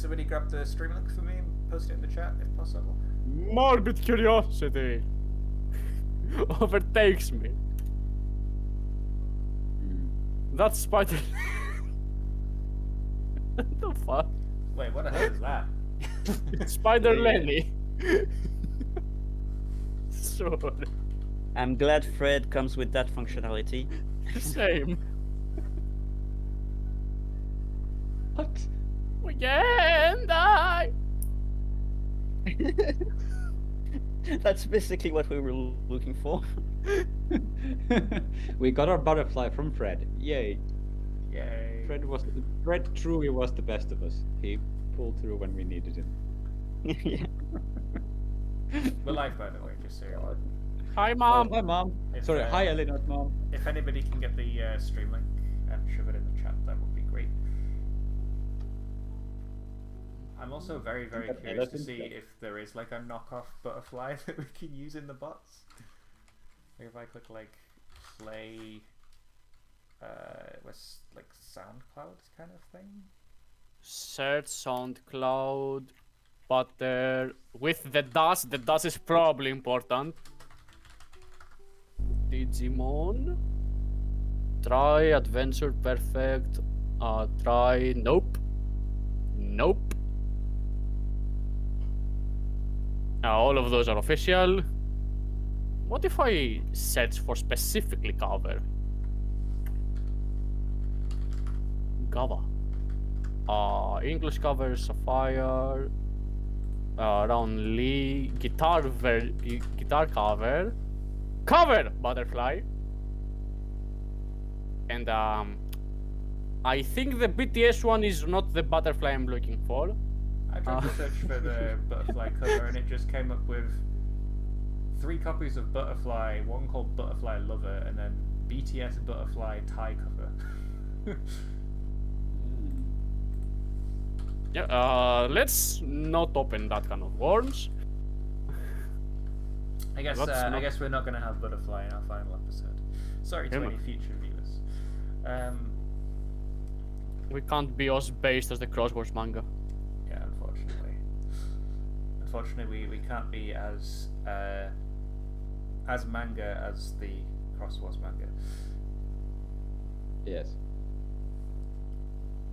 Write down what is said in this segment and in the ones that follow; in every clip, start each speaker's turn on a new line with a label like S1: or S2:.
S1: somebody grab the stream link for me and post it in the chat if possible?
S2: Morbid curiosity overtakes me. That's spider. What the fuck?
S1: Wait, what the hell is that?
S2: Spider Lenny. Sure.
S3: I'm glad Fred comes with that functionality.
S2: Same.
S4: What?
S2: We can die.
S3: That's basically what we were looking for.
S4: We got our butterfly from Fred. Yay.
S1: Yay.
S4: Fred truly was the best of us. He pulled through when we needed him.
S3: Yeah.
S1: We're live, by the way, just so you're aware.
S2: Hi, Mom.
S4: Hi, Mom.
S1: If,
S4: Sorry, hi, Eleanor's mom.
S1: If anybody can get the stream link and shove it in the chat, that would be great. I'm also very, very curious to see if there is like a knockoff butterfly that we can use in the bots. Like if I click like play with like SoundCloud kind of thing.
S2: Search SoundCloud, but with the DAS is probably important. Digimon. Try adventure perfect. Try nope. Nope. All of those are official. What if I search for specifically cover? Gava. English cover, Sapphire. Round Lee. Guitar cover. Cover! Butterfly. And I think the BTS one is not the butterfly I'm looking for.
S1: I tried to search for the butterfly cover and it just came up with 3 copies of Butterfly, one called Butterfly Lover, and then BTS Butterfly tie cover.
S2: Yeah, let's not open that kind of worms.
S1: I guess we're not going to have Butterfly in our final episode. Sorry to any future viewers.
S2: We can't be as based as the Crosswords manga.
S1: Yeah, unfortunately. Unfortunately, we can't be as manga as the Crosswords manga.
S4: Yes.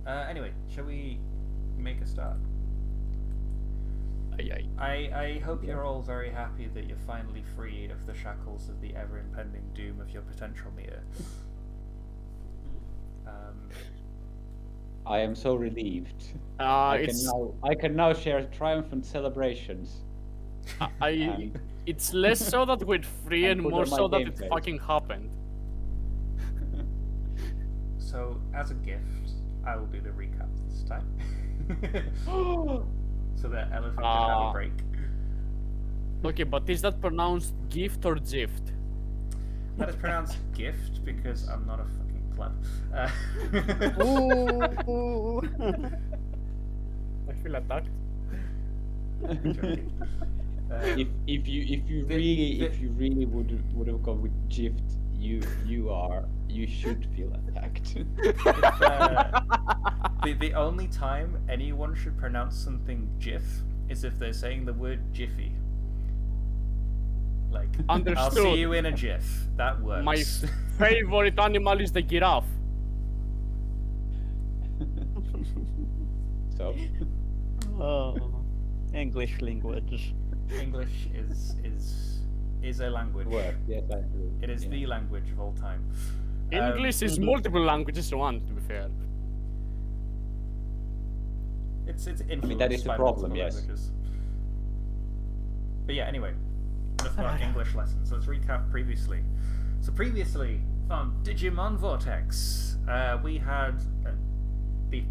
S1: Anyway, shall we make a start? I hope you're all very happy that you're finally freed of the shackles of the ever-impending doom of your potential meter.
S4: I am so relieved. I can now share triumphant celebrations.
S2: It's less so that we're free and more so that it fucking happened.
S1: So, as a gift, I will do the recap this time. So that Elephant can have a break.
S2: Okay, but is that pronounced gift or gift?
S1: That is pronounced gift because I'm not a fucking pleb.
S3: Ooh.
S2: I feel attacked.
S4: If you really would have gone with gift, you should feel attacked.
S1: The only time anyone should pronounce something GIF is if they're saying the word jiffy. Like,
S2: Understood.
S1: I'll see you in a GIF. That works.
S2: My favorite animal is the giraffe.
S4: So.
S3: Oh, English language.
S1: English is a language.
S4: Word. Yes, I agree.
S1: It is the language of all time.
S2: English is multiple languages in one, to be fair.
S1: It's influenced
S4: that is the
S1: by
S4: problem,
S1: multiple
S4: yes.
S1: languages. But yeah, anyway, enough about English lessons. Let's recap previously. So previously on Digimon Vortex, we had the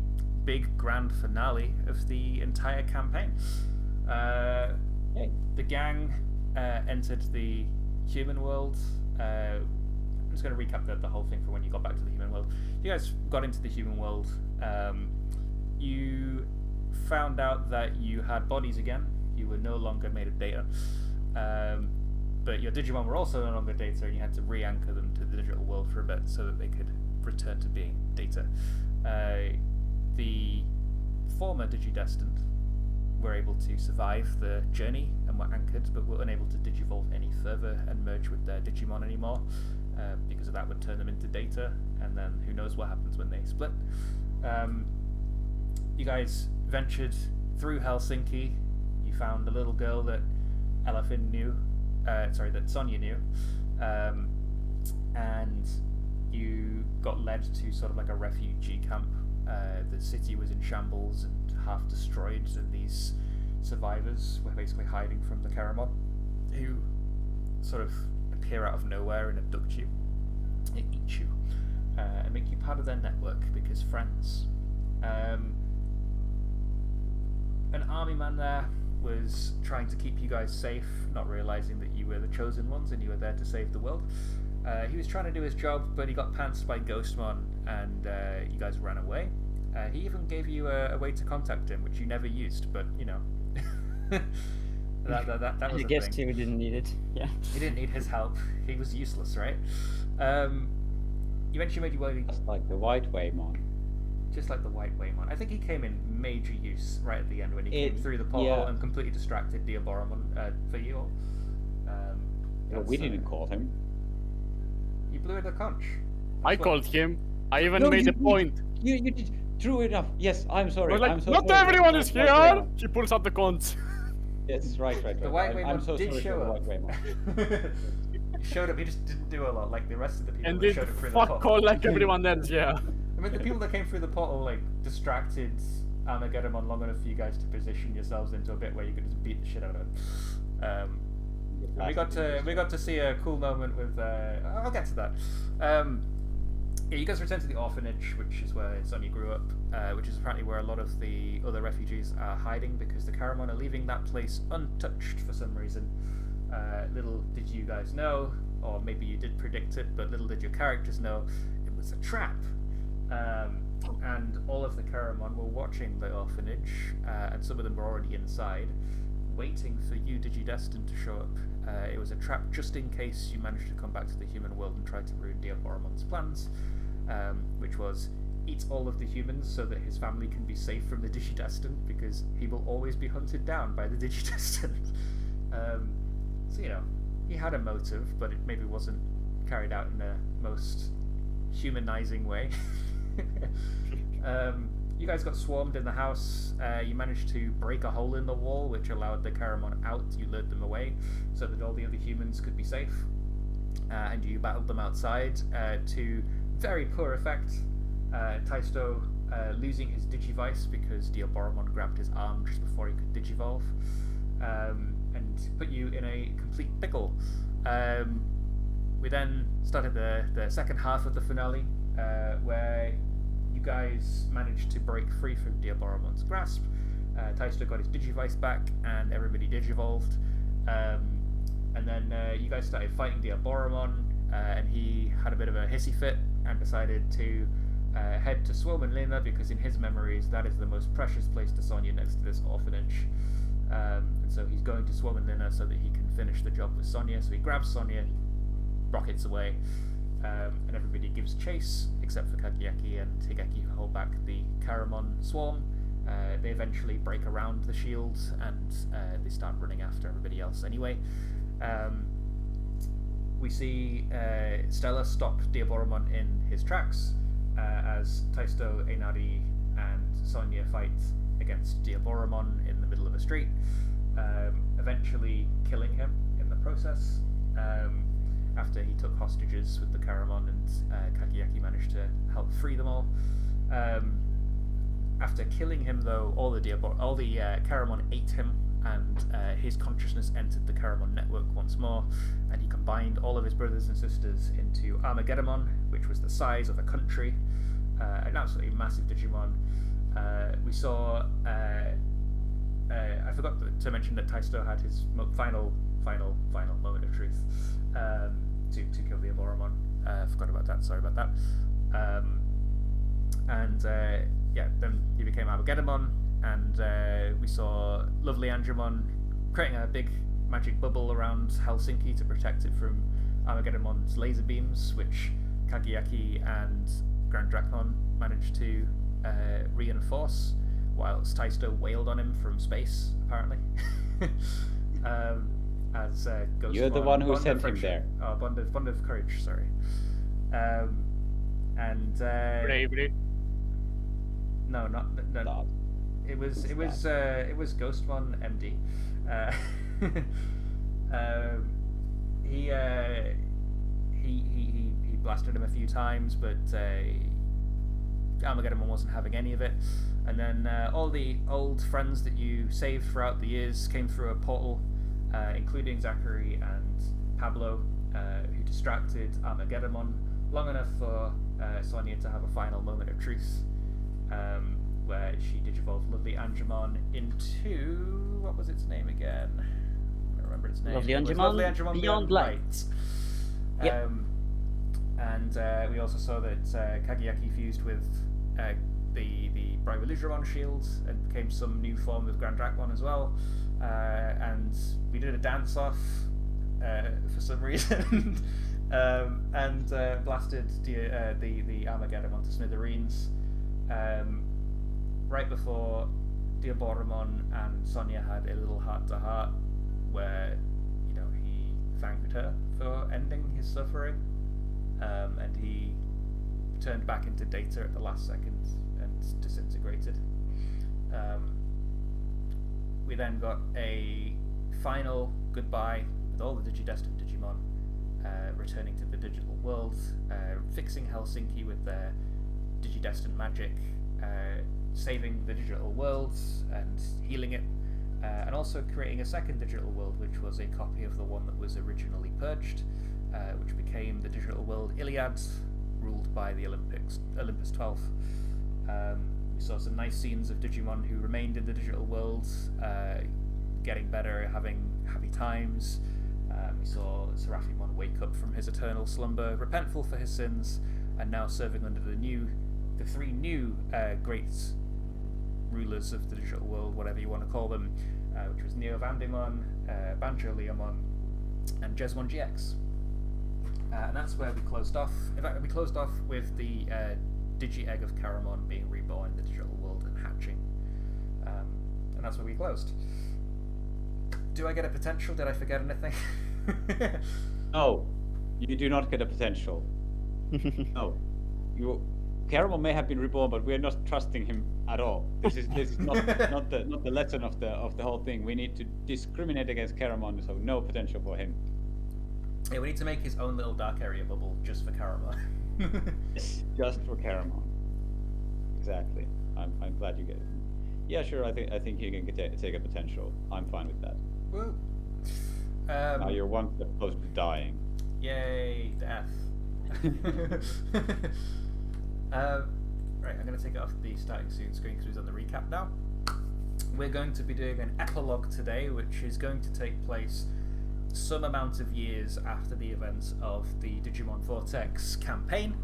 S1: big grand finale of the entire campaign. The gang entered the human world. I'm just going to recap the whole thing for when you got back to the human world. You guys got into the human world. You found out that you had bodies again. You were no longer made of data. But your Digimon were also no longer data, and you had to re-anchor them to the digital world for a bit so that they could return to being data. The former Digidestined were able to survive the journey and were anchored, but were unable to digivolve any further and merge with their Digimon anymore, because of that would turn them into data, and then who knows what happens when they split. You guys ventured through Helsinki. You found a little girl that Elefin knew, that Sonia knew, and you got led to sort of like a refugee camp. The city was in shambles and half destroyed, and these survivors were basically hiding from the Karamon, who sort of appear out of nowhere and abduct you, and eat you, and make you part of their network because friends. An army man there was trying to keep you guys safe, not realizing that you were the chosen ones and you were there to save the world. He was trying to do his job, but he got pantsed by Ghostmon, and you guys ran away. He even gave you a way to contact him, which you never used, but you know. that was
S3: I
S1: a
S3: guess
S1: thing.
S3: he didn't need it. Yeah.
S1: He didn't need his help. He was useless, right? You eventually made your way.
S4: Just like the White Waymon.
S1: Just like the White Waymon. I think he came in major use right at the end when he came through the portal and completely distracted Diaboromon for you all.
S4: Well, we didn't call him.
S1: You blew it a conch.
S2: I called him. I even
S4: No,
S2: made
S4: you
S2: a point.
S4: You did. True enough. Yes, I'm
S2: I
S4: sorry.
S2: was like,
S4: I'm so
S2: not
S4: sorry.
S2: everyone is
S4: White
S2: here.
S4: Waymon.
S2: He pulls out the cons.
S4: Yes, right.
S1: The White Waymon
S4: I'm so
S1: did
S4: sorry
S1: show
S4: for the
S1: up.
S4: White Waymon.
S1: He showed up. He just didn't do a lot like the rest of the people
S2: And
S1: that
S2: did
S1: showed up through the
S2: fuck
S1: portal.
S2: all like everyone else, yeah.
S1: I mean, the people that came through the portal like distracted Armageddon long enough for you guys to position yourselves into a bit where you could just beat the shit out of him. We got to see a cool moment with. I'll get to that. Yeah, you guys returned to the orphanage, which is where Sonia grew up, which is apparently where a lot of the other refugees are hiding because the Karamon are leaving that place untouched for some reason. Little did you guys know, or maybe you did predict it, but little did your characters know, it was a trap. And all of the Karamon were watching the orphanage, and some of them were already inside, waiting for you, Digidestined, to show up. It was a trap just in case you managed to come back to the human world and try to ruin Diaboromon's plans, which was eat all of the humans so that his family can be safe from the Digidestined, because he will always be hunted down by the Digidestined. So, you know, he had a motive, but it maybe wasn't carried out in a most humanizing way. You guys got swarmed in the house. You managed to break a hole in the wall, which allowed the Karamon out. You lured them away so that all the other humans could be safe. And you battled them outside to very poor effect. Taisto losing his Digivice because Diaboromon grabbed his arm just before he could Digivolve. And put you in a complete pickle. We then started the second half of the finale, where you guys managed to break free from Diaboromon's grasp. Taisto got his Digivice back, and everybody Digivolved. And then you guys started fighting Diaboromon, and he had a bit of a hissy fit and decided to head to Swomenlina, because in his memories that is the most precious place to Sonia next to this orphanage. And so he's going to Swomenlina so that he can finish the job with Sonia. So he grabs Sonia, rockets away, and everybody gives chase, except for Kagiaki and Higeki, who hold back the Karamon swarm. They eventually break around the shield, and they start running after everybody else anyway. We see Stella stop Diaboromon in his tracks, as Taisto, Einari, and Sonia fight against Diaboromon in the middle of a street, eventually killing him in the process. After he took hostages with the Karamon, and Kagiaki managed to help free them all. After killing him, though, all the Karamon ate him, and his consciousness entered the Karamon network once more, and he combined all of his brothers and sisters into Armageddon, which was the size of a country, an absolutely massive Digimon. We saw. I forgot to mention that Taisto had his final moment of truth to kill the Diaboromon. Forgot about that. Sorry about that. Then he became Armageddon, and we saw lovely Angemon creating a big magic bubble around Helsinki to protect it from Armageddon's laser beams, which Kagiaki and Grand Dracon managed to reinforce whilst Taisto wailed on him from space, apparently. As Ghost
S4: You're the one who sent him there.
S1: Oh, Bond of Courage, sorry.
S2: Bravery.
S1: No, no. It was Ghostmon MD. He blasted him a few times, but Armageddon wasn't having any of it. And then all the old friends that you saved throughout the years came through a portal, including Zachary and Pablo, who distracted Armageddon long enough for Sonia to have a final moment of truth, where she digivolved lovely Angemon into, what was its name again? I don't remember its name.
S3: Lovely Angemon Beyond Light. Yep.
S1: And we also saw that Kageyaki fused with the Bribeludramon shield and became some new form of Grand Drakmon as well. And we did a dance-off for some reason. And blasted the Armageddon onto smithereens. Right before Diaboromon and Sonia had a little heart-to-heart where, you know, he thanked her for ending his suffering, and he turned back into Data at the last second and disintegrated. We then got a final goodbye with all the Digidestined Digimon returning to the digital world, fixing Helsinki with their Digidestined magic, saving the digital world and healing it, and also creating a second digital world, which was a copy of the one that was originally purged, which became the digital world Iliad, ruled by the Olympus 12. We saw some nice scenes of Digimon who remained in the digital world, getting better, having happy times. We saw Seraphimon wake up from his eternal slumber, repentful for his sins, and now serving under the three new great rulers of the digital world, whatever you want to call them, which was Neo Vandemon, Banjo Leomon, and Jesmon GX. And that's where we closed off. In fact, we closed off with the Digi-Egg of Caramon being reborn in the digital world and hatching. And that's where we closed. Do I get a potential? Did I forget anything?
S4: No, you do not get a potential. No. Caramon may have been reborn, but we're not trusting him at all. This is not the lesson of the whole thing. We need to discriminate against Caramon, so no potential for him.
S1: Yeah, we need to make his own little dark area bubble just for Caramon.
S4: Just for Caramon. Exactly. I'm glad you get it. Yeah, sure. I think you can take a potential. I'm fine with that.
S1: Woo.
S4: Now you're one step close to dying.
S1: Yay, death. Right, I'm going to take it off the starting soon screen because we've done the recap now. We're going to be doing an epilogue today, which is going to take place some amount of years after the events of the Digimon Vortex campaign,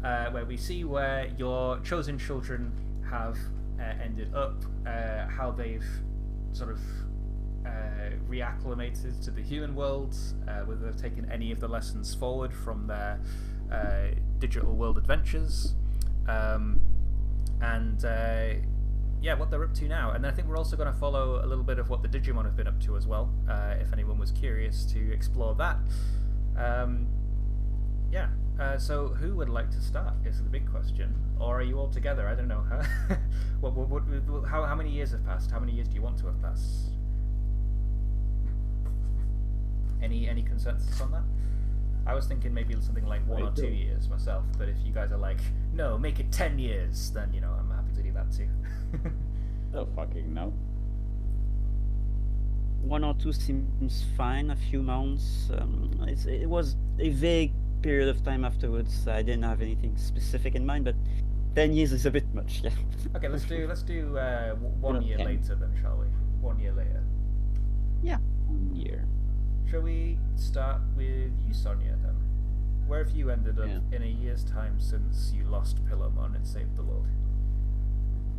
S1: where we see where your chosen children have ended up, how they've sort of reacclimated to the human world, whether they've taken any of the lessons forward from their digital world adventures, and what they're up to now. And then I think we're also going to follow a little bit of what the Digimon have been up to as well, if anyone was curious to explore that. So who would like to start is the big question, or are you all together? I don't know. How many years have passed? How many years do you want to have passed? Any consensus on that? I was thinking maybe something like 1 or 2 years myself, but if you guys are like, no, make it 10 years, then, you know, I'm happy to do that too.
S4: Oh, fucking no.
S3: 1 or 2 seems fine, a few months. It was a vague period of time afterwards. I didn't have anything specific in mind, but 10 years is a bit much, yeah.
S1: Okay, let's do 1 year
S3: 10.
S1: later then, shall we? 1 year later.
S3: Yeah.
S4: 1 year.
S1: Shall we start with you, Sonia, then? Where have you ended up in a year's time since you lost Pillowmon and saved the world?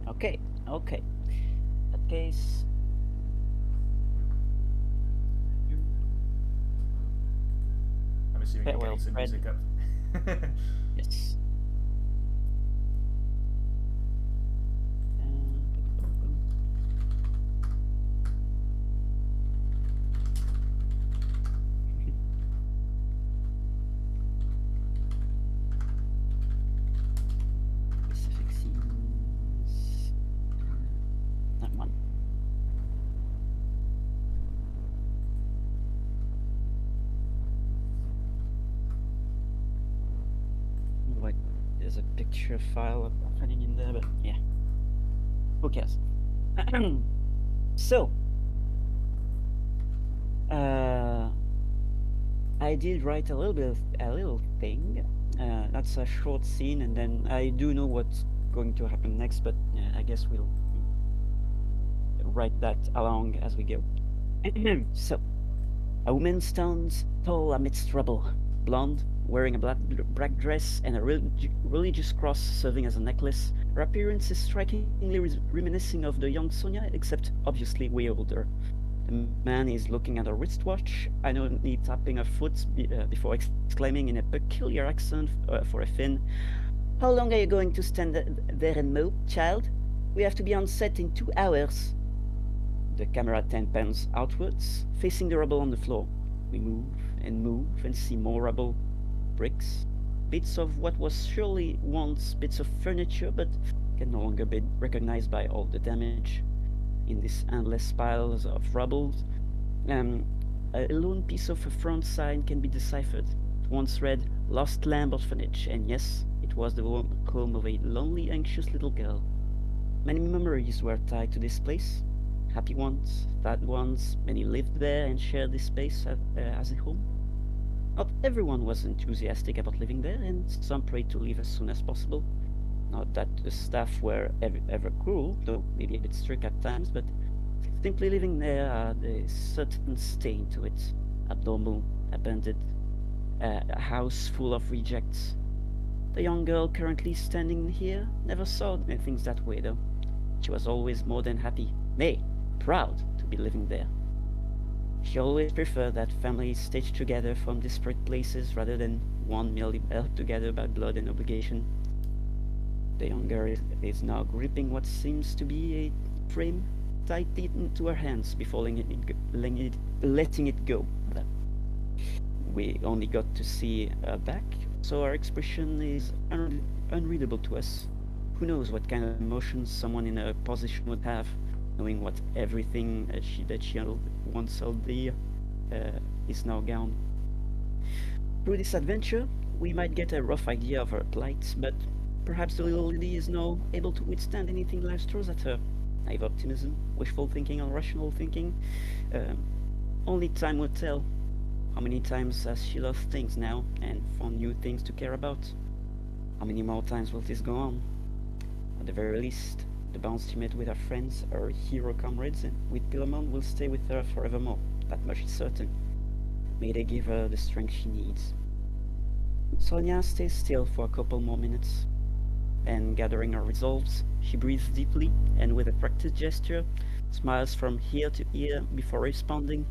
S3: Okay. That case.
S1: I'm assuming you're getting some music up.
S3: Yes. a picture file hiding in there, but yeah. Who cares? So, I did write a little thing. That's a short scene, and then I do know what's going to happen next, but I guess we'll write that along as we go. So, a woman stands tall amidst rubble, blonde, wearing a black dress and a religious cross serving as a necklace. Her appearance is strikingly reminiscent of the young Sonia, except obviously way older. The man is looking at a wristwatch, annoyingly tapping her foot before exclaiming in a peculiar accent for a Finn, "How long are you going to stand there and mope, child? We have to be on set in 2 hours." The camera then pans outwards, facing the rubble on the floor. We move and see more rubble, bricks, bits of what was surely once bits of furniture but can no longer be recognized by all the damage. In these endless piles of rubble, a lone piece of a front sign can be deciphered. It once read, "Lost Lamb Orphanage," and yes, it was the home of a lonely, anxious little girl. Many memories were tied to this place. Happy ones, sad ones, many lived there and shared this space as a home. Not everyone was enthusiastic about living there, and some prayed to leave as soon as possible. Not that the staff were ever cruel, though maybe a bit strict at times, but simply living there had a certain stain to it. Abnormal, abandoned, a house full of rejects. The young girl currently standing here never saw things that way, though. She was always more than happy, nay, proud to be living there. She always preferred that families stitched together from disparate places rather than one merely held together by blood and obligation. The young girl is now gripping what seems to be a frame tightly into her hands before letting it go. We only got to see her back, so her expression is unreadable to us. Who knows what kind of emotions someone in her position would have, knowing what everything that she once held dear is now gone. Through this adventure, we might get a rough idea of her plight, but perhaps the little lady is now able to withstand anything life throws at her. Naive optimism, wishful thinking, or rational thinking. Only time will tell. How many times has she lost things now and found new things to care about? How many more times will this go on? At the very least, the bonds she made with her friends, her hero comrades, and with Pillarmon will stay with her forevermore. That much is certain. May they give her the strength she needs. Sonia stays still for a couple more minutes. And gathering her resolves, she breathes deeply and with a practiced gesture, smiles from ear to ear before responding,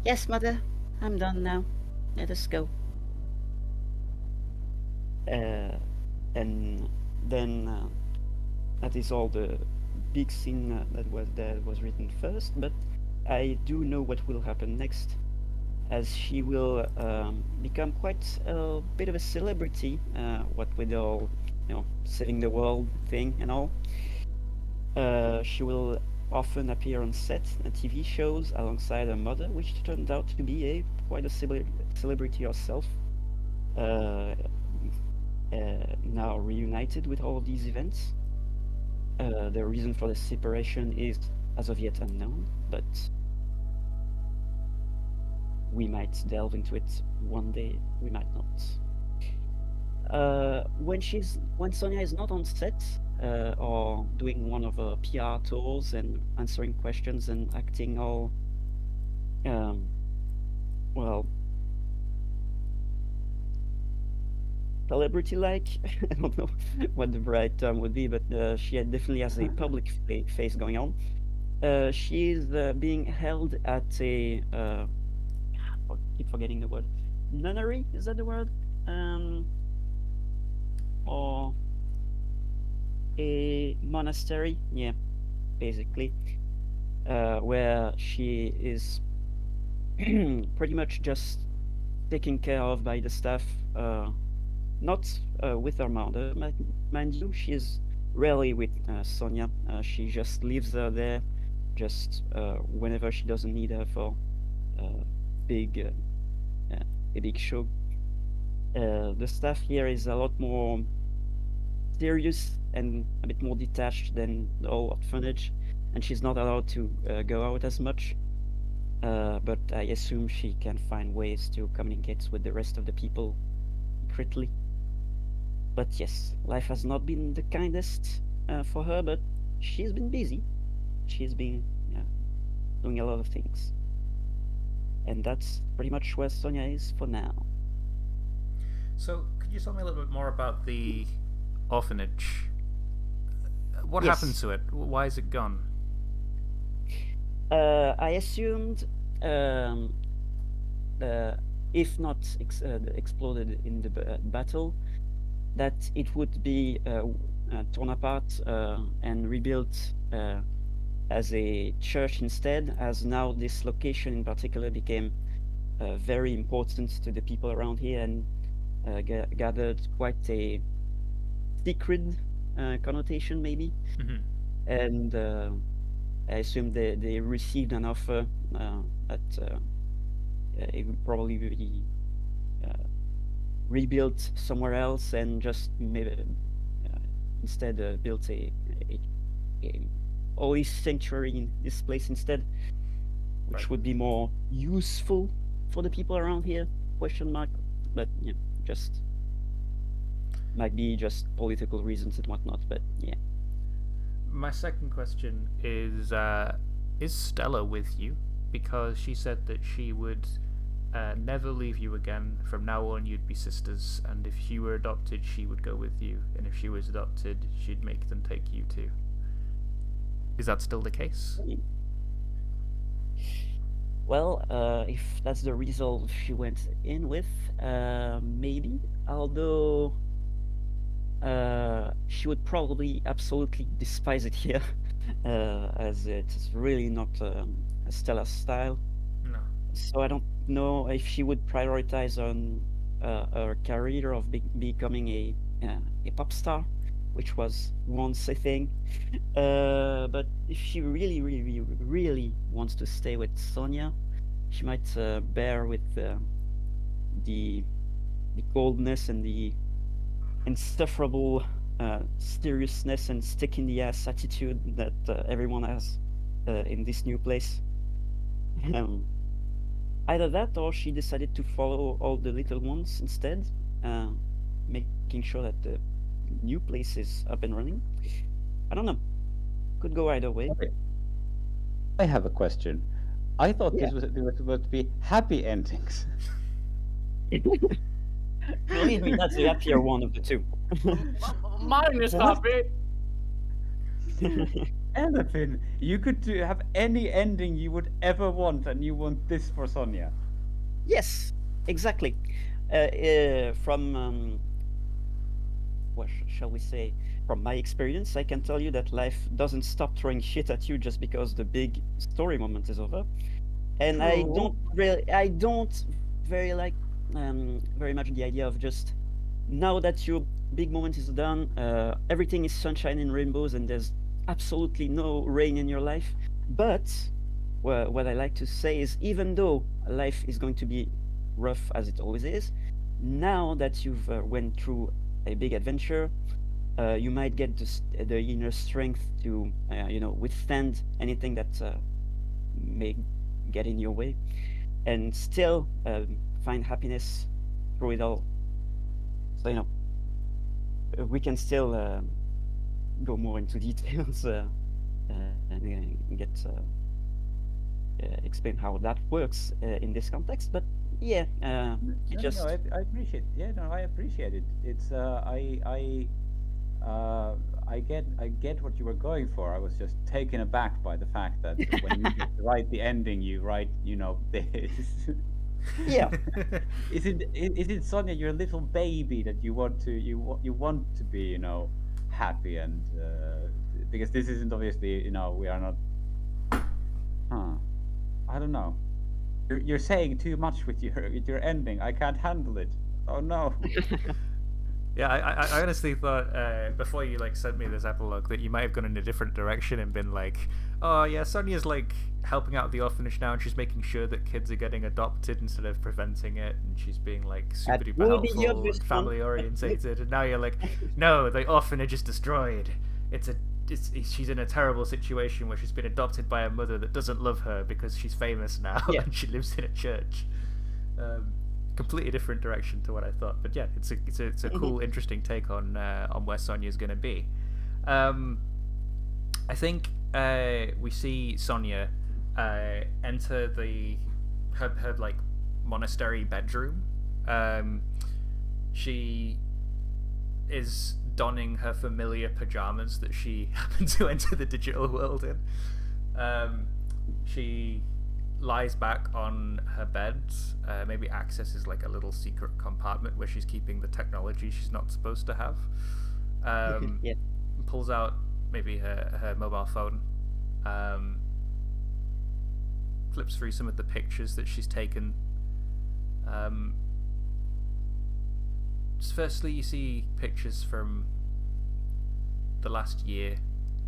S3: "Yes, mother, I'm done now. Let us go." And then that is all the big scene that was written first, but I do know what will happen next, as she will become quite a bit of a celebrity, what with all, saving the world thing and all. She will often appear on set and TV shows alongside her mother, which turned out to be quite a celebrity herself. Now reunited with all of these events. The reason for the separation is as of yet unknown, but we might delve into it one day, we might not. When Sonia is not on set or doing one of her PR tours and answering questions and acting all, celebrity-like. I don't know what the right term would be, but she definitely has a public face going on. She is being held at a I keep forgetting the word. Nunnery, is that the word? Or a monastery, yeah, basically, where she is pretty much just taken care of by the staff, not with her mother, mind you. She is rarely with Sonia. She just leaves her there, just whenever she doesn't need her for a big show. The staff here is a lot more serious and a bit more detached than the whole orphanage, and she's not allowed to go out as much. But I assume she can find ways to communicate with the rest of the people secretly. But yes, life has not been the kindest for her, but she's been busy. She's been doing a lot of things. And that's pretty much where Sonia is for now.
S1: So, could you tell me a little bit more about the orphanage? What
S3: Yes.
S1: happened to it? Why is it gone?
S3: I assumed, if not exploded in the battle, that it would be torn apart and rebuilt as a church instead, as now this location in particular became very important to the people around here and gathered quite a secret connotation, maybe.
S1: Mhm.
S3: And I assume they received an offer that it would probably be rebuilt somewhere else and just maybe instead built a holy sanctuary in this place instead, which
S1: Right.
S3: would be more useful for the people around here? Question mark. But yeah, just might be just political reasons and whatnot. But yeah.
S1: My second question is Stella with you? Because she said that she would never leave you again. From now on, you'd be sisters, and if you were adopted, she would go with you, and if she was adopted, she'd make them take you too. Is that still the case?
S3: Well, if that's the resolve she went in with, maybe. Although she would probably absolutely despise it here, as it's really not Stella's style.
S1: No.
S3: So I don't know if she would prioritize on her career of becoming a pop star, which was once a thing. But if she really, really, really, really wants to stay with Sonia, she might bear with the coldness and the insufferable seriousness and stick in the ass attitude that everyone has in this new place. Either that, or she decided to follow all the little ones instead, making sure that the new place is up and running. I don't know. Could go either way.
S4: Okay. I have a question. I thought
S3: Yeah.
S4: there was supposed to be happy endings.
S3: Believe me, that's the happier one of the two.
S2: Mine is
S4: What?
S2: happy.
S4: Elephant, you could have any ending you would ever want, and you want this for Sonia.
S3: Yes, exactly. From what shall we say? From my experience, I can tell you that life doesn't stop throwing shit at you just because the big story moment is over. And I don't very much the idea of just now that your big moment is done, everything is sunshine and rainbows, and there's absolutely no rain in your life. But what I like to say is, even though life is going to be rough as it always is, now that you've went through a big adventure, you might get the inner strength to withstand anything that may get in your way, and still find happiness through it all. So we can still go more into details and get explain how that works in this context. But yeah, it just
S4: I appreciate. Yeah, no, I appreciate it. It's I get what you were going for. I was just taken aback by the fact that when you write the ending, you write, this.
S3: yeah.
S4: Is it Sonia, your little baby, that you want to be, happy, and because this isn't obviously, we are not. I don't know. You're saying too much with your ending. I can't handle it. Oh no.
S1: Yeah, I honestly thought before you like sent me this epilogue that you might have gone in a different direction and been like, oh yeah, Sonia's like helping out the orphanage now and she's making sure that kids are getting adopted instead of preventing it, and she's being like super
S3: That
S1: duper
S3: would be the
S1: helpful
S3: obvious
S1: and
S3: one.
S1: family orientated, and now you're like, no, the orphanage is destroyed. She's in a terrible situation where she's been adopted by a mother that doesn't love her because she's famous now
S3: Yeah.
S1: and she lives in a church. Completely different direction to what I thought, but yeah, it's a cool, interesting take on where Sonia's going to be. I think we see Sonia enter her like monastery bedroom. She is donning her familiar pajamas that she happened to enter the digital world in. She lies back on her bed, maybe accesses like a little secret compartment where she's keeping the technology she's not supposed to have.
S3: Yeah.
S1: Pulls out maybe her mobile phone, flips through some of the pictures that she's taken. Firstly, you see pictures from the last year.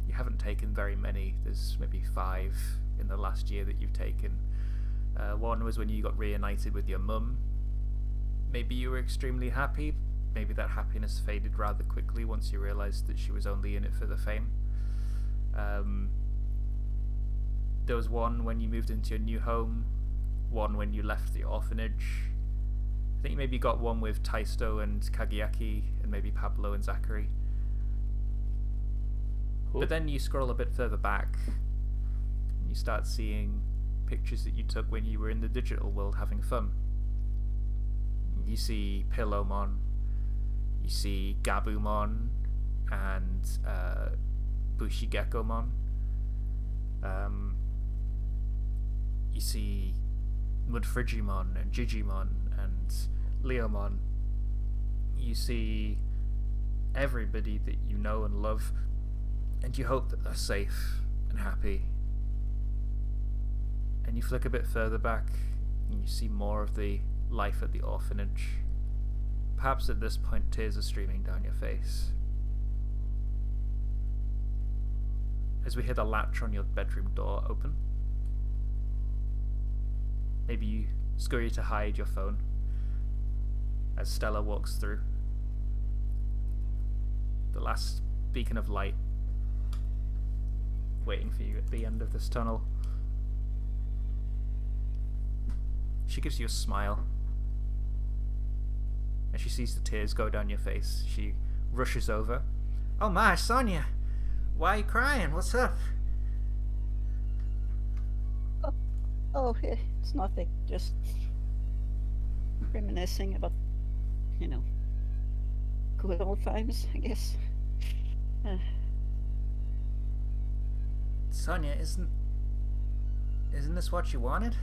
S1: You haven't taken very many. There's maybe 5 in the last year that you've taken. One was when you got reunited with your mum. Maybe you were extremely happy. Maybe that happiness faded rather quickly once you realised that she was only in it for the fame. There was one when you moved into your new home. One when you left the orphanage. I think you maybe got one with Taisto and Kageaki, and maybe Pablo and Zachary.
S2: Cool.
S1: But then you scroll a bit further back, and you start seeing pictures that you took when you were in the digital world having fun. You see Pillowmon, you see Gabumon, and Bushigekomon. You see Mudfrigimon and Jijimon and Leomon. You see everybody that you know and love, and you hope that they're safe and happy. And you flick a bit further back, and you see more of the life at the orphanage. Perhaps at this point tears are streaming down your face. As we hear the latch on your bedroom door open. Maybe you scurry to hide your phone as Stella walks through. The last beacon of light waiting for you at the end of this tunnel. She gives you a smile. As she sees the tears go down your face, she rushes over. Oh my, Sonia! Why are you crying? What's up?
S3: Oh, it's nothing. Just reminiscing about, good old times, I guess.
S1: Sonia, isn't this what you wanted?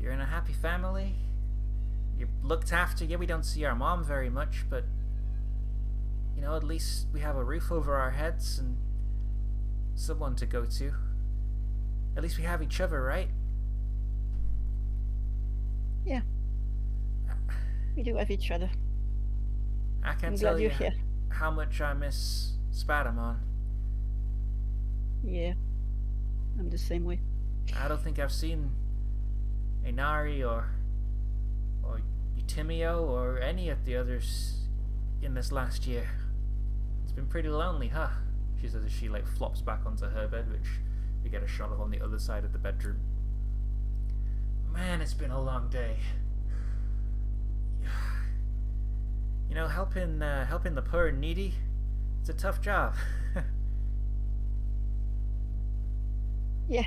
S1: You're in a happy family. You're looked after. Yeah, we don't see our mom very much, but at least we have a roof over our heads and someone to go to. At least we have each other, right?
S3: Yeah. We do have each other.
S1: I can't
S3: I'm
S1: tell
S3: glad
S1: you
S3: you're here.
S1: how much I miss Spadamon.
S3: Yeah. I'm the same way.
S1: I don't think I've seen Inari or Eutimio or any of the others in this last year. It's been pretty lonely, huh? She says as she flops back onto her bed, which we get a shot of on the other side of the bedroom. Man, it's been a long day. Helping the poor and needy, it's a tough job.
S3: Yeah,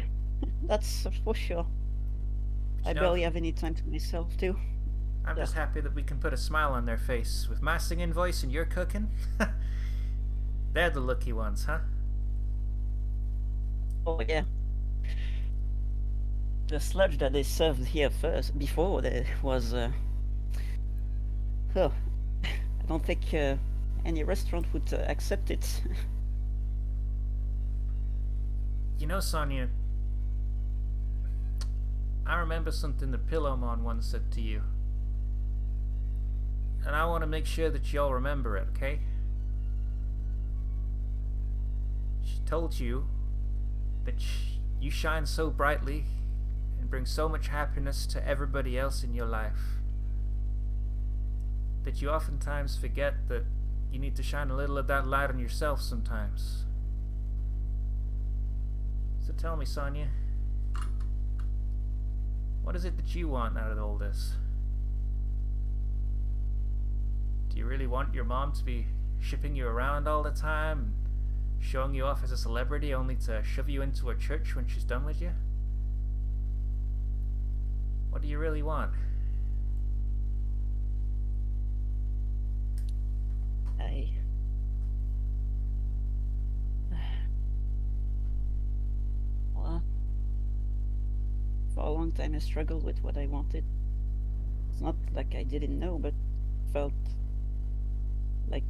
S3: that's for sure. I barely have any time to myself, too.
S1: I'm just happy that we can put a smile on their face with my singing voice and your cooking. They're the lucky ones, huh?
S3: Oh, yeah. The sludge that they served here before, there was, I don't think any restaurant would accept it.
S1: Sonia, I remember something that Pillowmon once said to you. and I want to make sure that you all remember it, okay? She told you that you shine so brightly and bring so much happiness to everybody else in your life that you oftentimes forget that you need to shine a little of that light on yourself sometimes. So tell me, Sonia, what is it that you want out of all this? Do you really want your mom to be shipping you around all the time, showing you off as a celebrity only to shove you into a church when she's done with you? What do you really want?
S3: Well, for a long time I struggled with what I wanted. It's not like I didn't know, but felt like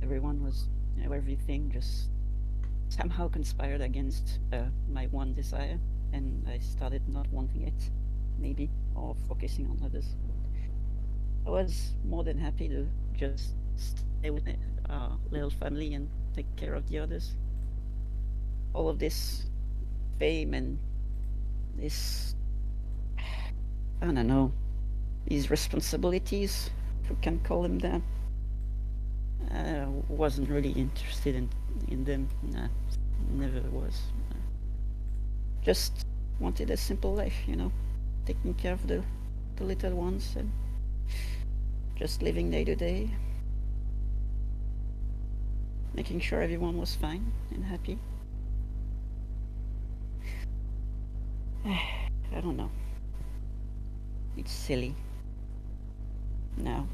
S3: everyone was, everything just somehow conspired against my one desire, and I started not wanting it, maybe, or focusing on others. I was more than happy to just stay with our little family and take care of the others. All of this fame and this, I don't know, these responsibilities, if we can call them that, I wasn't really interested in them. Nah, never was. Just wanted a simple life, taking care of the little ones and just living day to day, making sure everyone was fine and happy. I don't know. It's silly. No.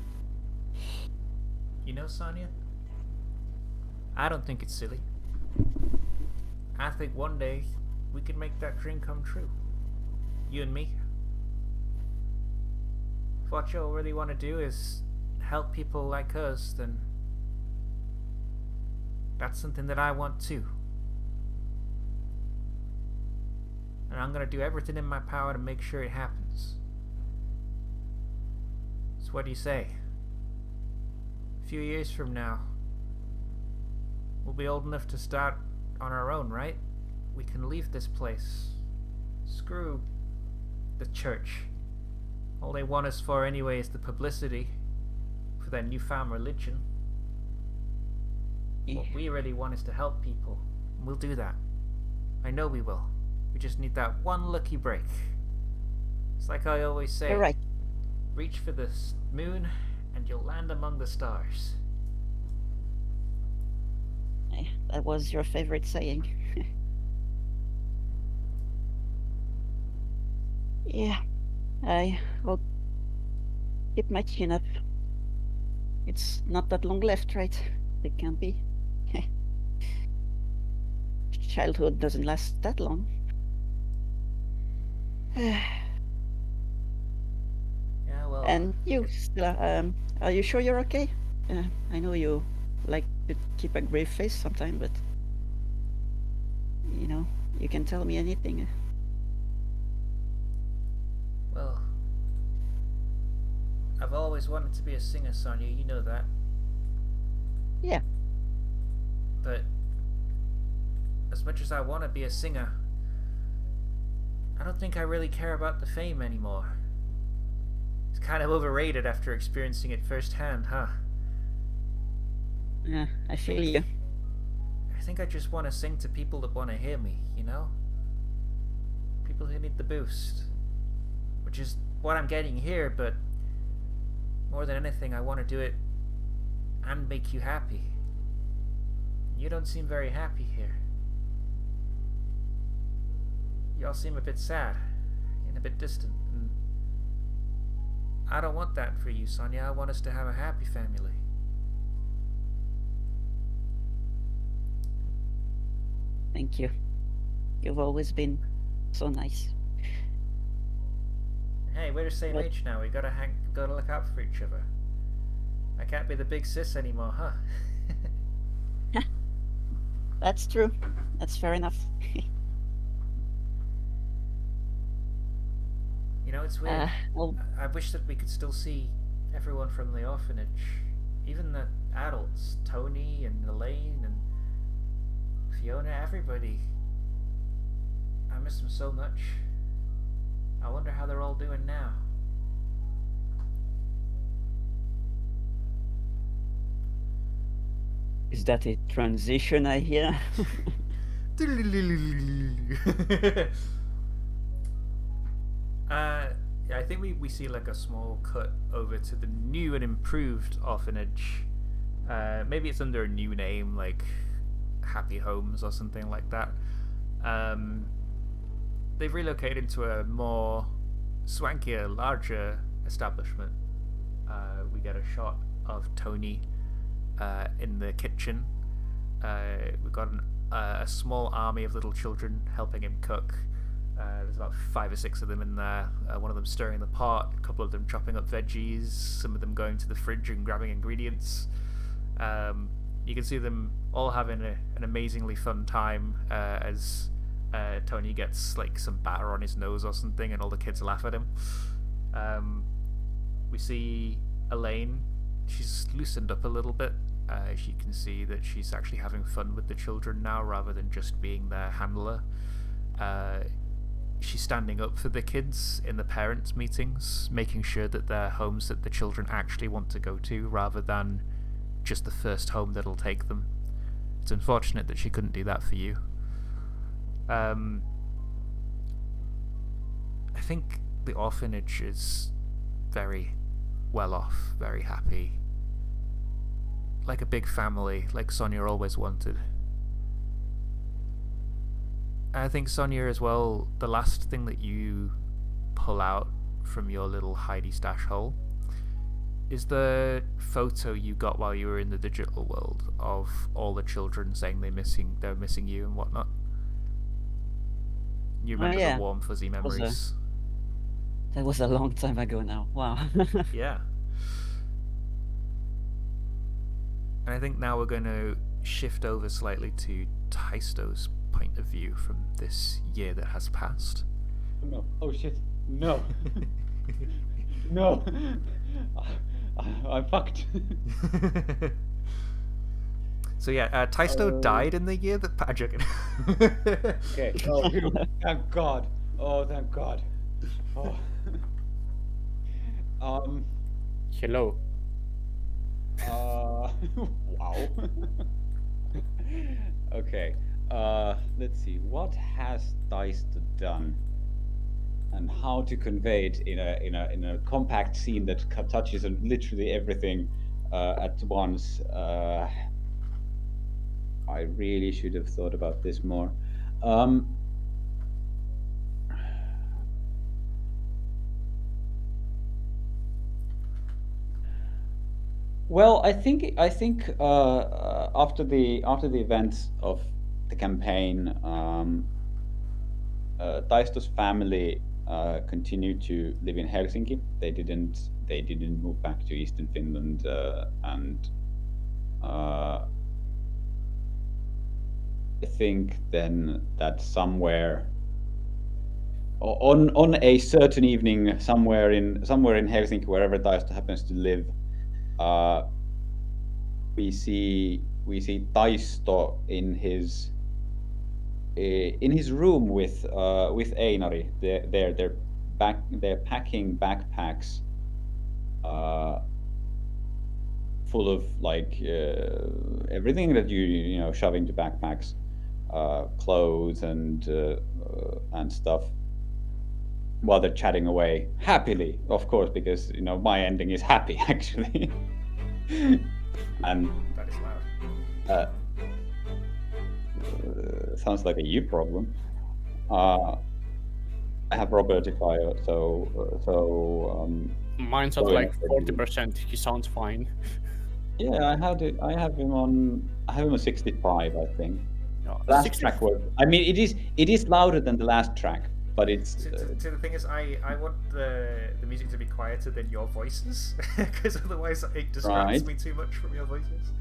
S1: You know, Sonia, I don't think it's silly. I think one day we can make that dream come true. You and me. If what you really want to do is help people like us, then that's something that I want too. And I'm going to do everything in my power to make sure it happens. So what do you say? A few years from now, we'll be old enough to start on our own, right? We can leave this place. Screw the church. All they want us for anyway is the publicity for their newfound religion. What we really want is to help people. And we'll do that. I know we will. We just need that one lucky break. It's like I always say.
S3: You're right.
S1: Reach for the moon and you'll land among the stars.
S3: That was your favorite saying. Yeah, I'll keep my chin up. It's not that long left, right? It can't be. Childhood doesn't last that long.
S1: Yeah, well.
S3: And you, Stella, are you sure you're okay? I know you like to keep a grave face sometime, but you can tell me anything.
S1: Well, I've always wanted to be a singer, Sonia, you know that.
S3: Yeah.
S1: But as much as I want to be a singer, I don't think I really care about the fame anymore. It's kind of overrated after experiencing it firsthand, huh?
S3: Yeah, I feel you.
S1: I think I just want to sing to people that want to hear me, People who need the boost. Which is what I'm getting here, but more than anything, I want to do it and make you happy. You don't seem very happy here. You all seem a bit sad and a bit distant, and I don't want that for you, Sonia. I want us to have a happy family.
S3: Thank you. You've always been so nice.
S1: Hey, we're the same
S3: What?
S1: age now. We gotta look out for each other. I can't be the big sis anymore, huh?
S3: That's true. That's fair enough.
S1: It's weird.
S3: Well,
S1: I wish that we could still see everyone from the orphanage, even the adults, Tony and Elaine and Fiona, everybody. I miss them so much. I wonder how they're all doing now.
S3: Is that a transition I hear?
S1: I think we see like a small cut over to the new and improved orphanage. Maybe it's under a new name, like Happy Homes or something like that. They've relocated to a more swankier, larger establishment. We get a shot of Tony in the kitchen. We've got a small army of little children helping him cook. There's about 5 or 6 of them in there. One of them stirring the pot, a couple of them chopping up veggies, some of them going to the fridge and grabbing ingredients. You can see them all having an amazingly fun time as Tony gets like some batter on his nose or something, and all the kids laugh at him. We see Elaine. She's loosened up a little bit. You can see that she's actually having fun with the children now, rather than just being their handler. She's standing up for the kids in the parents' meetings, making sure that they're homes that the children actually want to go to, rather than just the first home that'll take them. It's unfortunate that she couldn't do that for you. I think the orphanage is very well off, very happy. Like a big family, like Sonia always wanted. I think, Sonia, as well, the last thing that you pull out from your little hidey stash hole is the photo you got while you were in the digital world of all the children saying they're missing you and whatnot. You remember the warm, fuzzy memories?
S3: That was a long time ago now. Wow.
S1: Yeah. And I think now we're going to shift over slightly to Taisto's point of view from this year that has passed.
S4: No. Oh shit. No. No. I'm fucked.
S1: So yeah, Taisto died in the year that... I'm joking.
S4: Okay. Oh, thank God. Oh, thank God. Oh.
S2: Hello.
S4: Wow. Okay. Let's see. What has Taisto done, and how to convey it in a compact scene that touches on literally everything at once. I really should have thought about this more. Well, I think after the events of the campaign, Taisto's family continued to live in Helsinki. They didn't move back to Eastern Finland, and I think then that somewhere on a certain evening, somewhere in Helsinki, wherever Taisto happens to live, we see Taisto in his room with Einari. They're packing backpacks full of like everything that you know shove into backpacks, clothes and stuff, while they're chatting away happily, of course, because you know my ending is happy actually. And
S1: That is loud.
S4: sounds like a you problem. I have robotifier, so
S2: Mine's at like 40%. He sounds fine.
S4: yeah, I have him on 65, I think.
S2: No,
S4: Last
S2: 60
S4: track was. I mean, it is louder than the last track, but it's.
S1: So the thing is, I want the music to be quieter than your voices, because otherwise it distracts me too much from your voices.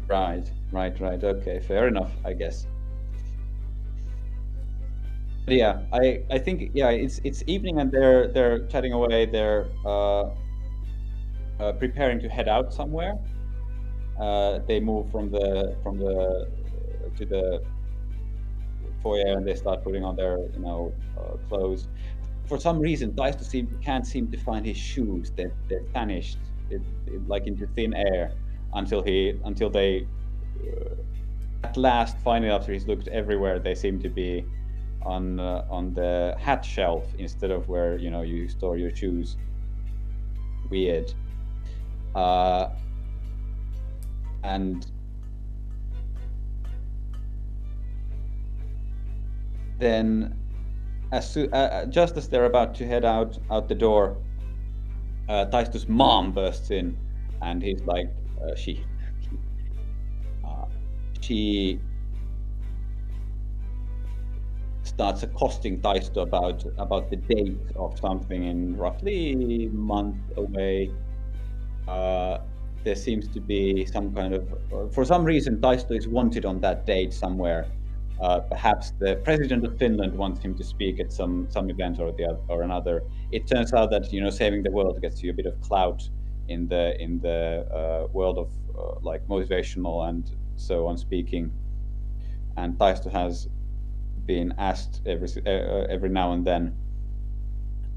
S4: Right. Okay, fair enough, I guess. But yeah, I think it's evening and they're chatting away. preparing to head out somewhere. They move from the to the foyer and they start putting on their clothes. For some reason, Dice can't seem to find his shoes. They're vanished, like into thin air, until they at last, finally, after he's looked everywhere, they seem to be on the hat shelf instead of where you store your shoes. Weird. And then, just as they're about to head out the door, Taisto's mom bursts in, and he's like, she starts accosting Taisto about the date of something in roughly a month away. There seems to be some kind of, for some reason, Taisto is wanted on that date somewhere. Perhaps the president of Finland wants him to speak at some event or another. It turns out that saving the world gets you a bit of clout in the world of like motivational and so on speaking. And Taisto has been asked every now and then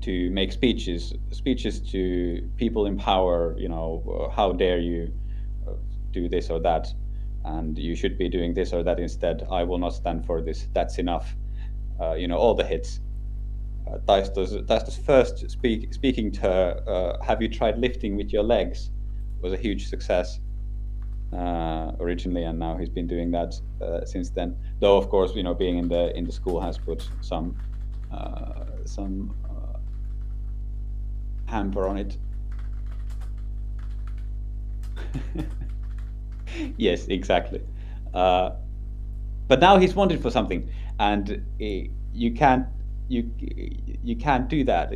S4: to make speeches to people in power. How dare you do this or that, and you should be doing this or that instead. I will not stand for this. That's enough. All the hits. Taisto's first speaking to her, have you tried lifting with your legs, was a huge success originally, and now he's been doing that since then. Though of course, being in the school has put some hamper on it. Yes, exactly. But now he's wanted for something, and you can't do that.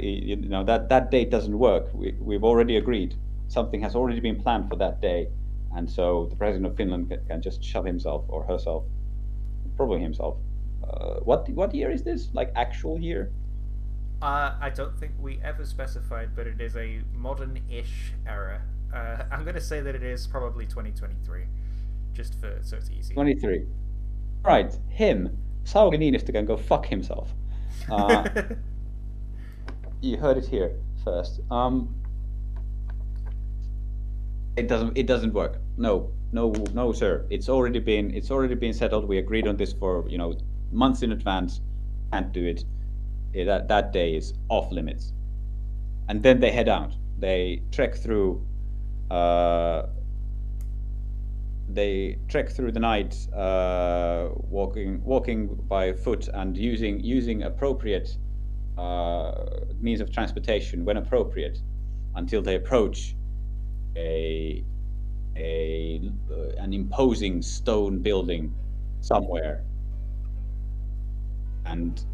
S4: That date doesn't work. We've already agreed. Something has already been planned for that day, and so the president of Finland can just shove himself or herself, probably himself. What year is this? Like actual year?
S1: I don't think we ever specified, but it is a modern-ish era. I'm going to say that it is probably 2023, just so it's easy.
S4: 23. Right, him. Sauli Niinistö can go fuck himself. You heard it here first. It doesn't work. No, sir. It's already been settled. We agreed on this for months in advance. Can't do it. That day is off limits. And then they head out. They trek through. They trek through the night, walking by foot and using appropriate means of transportation when appropriate, until they approach an imposing stone building somewhere. And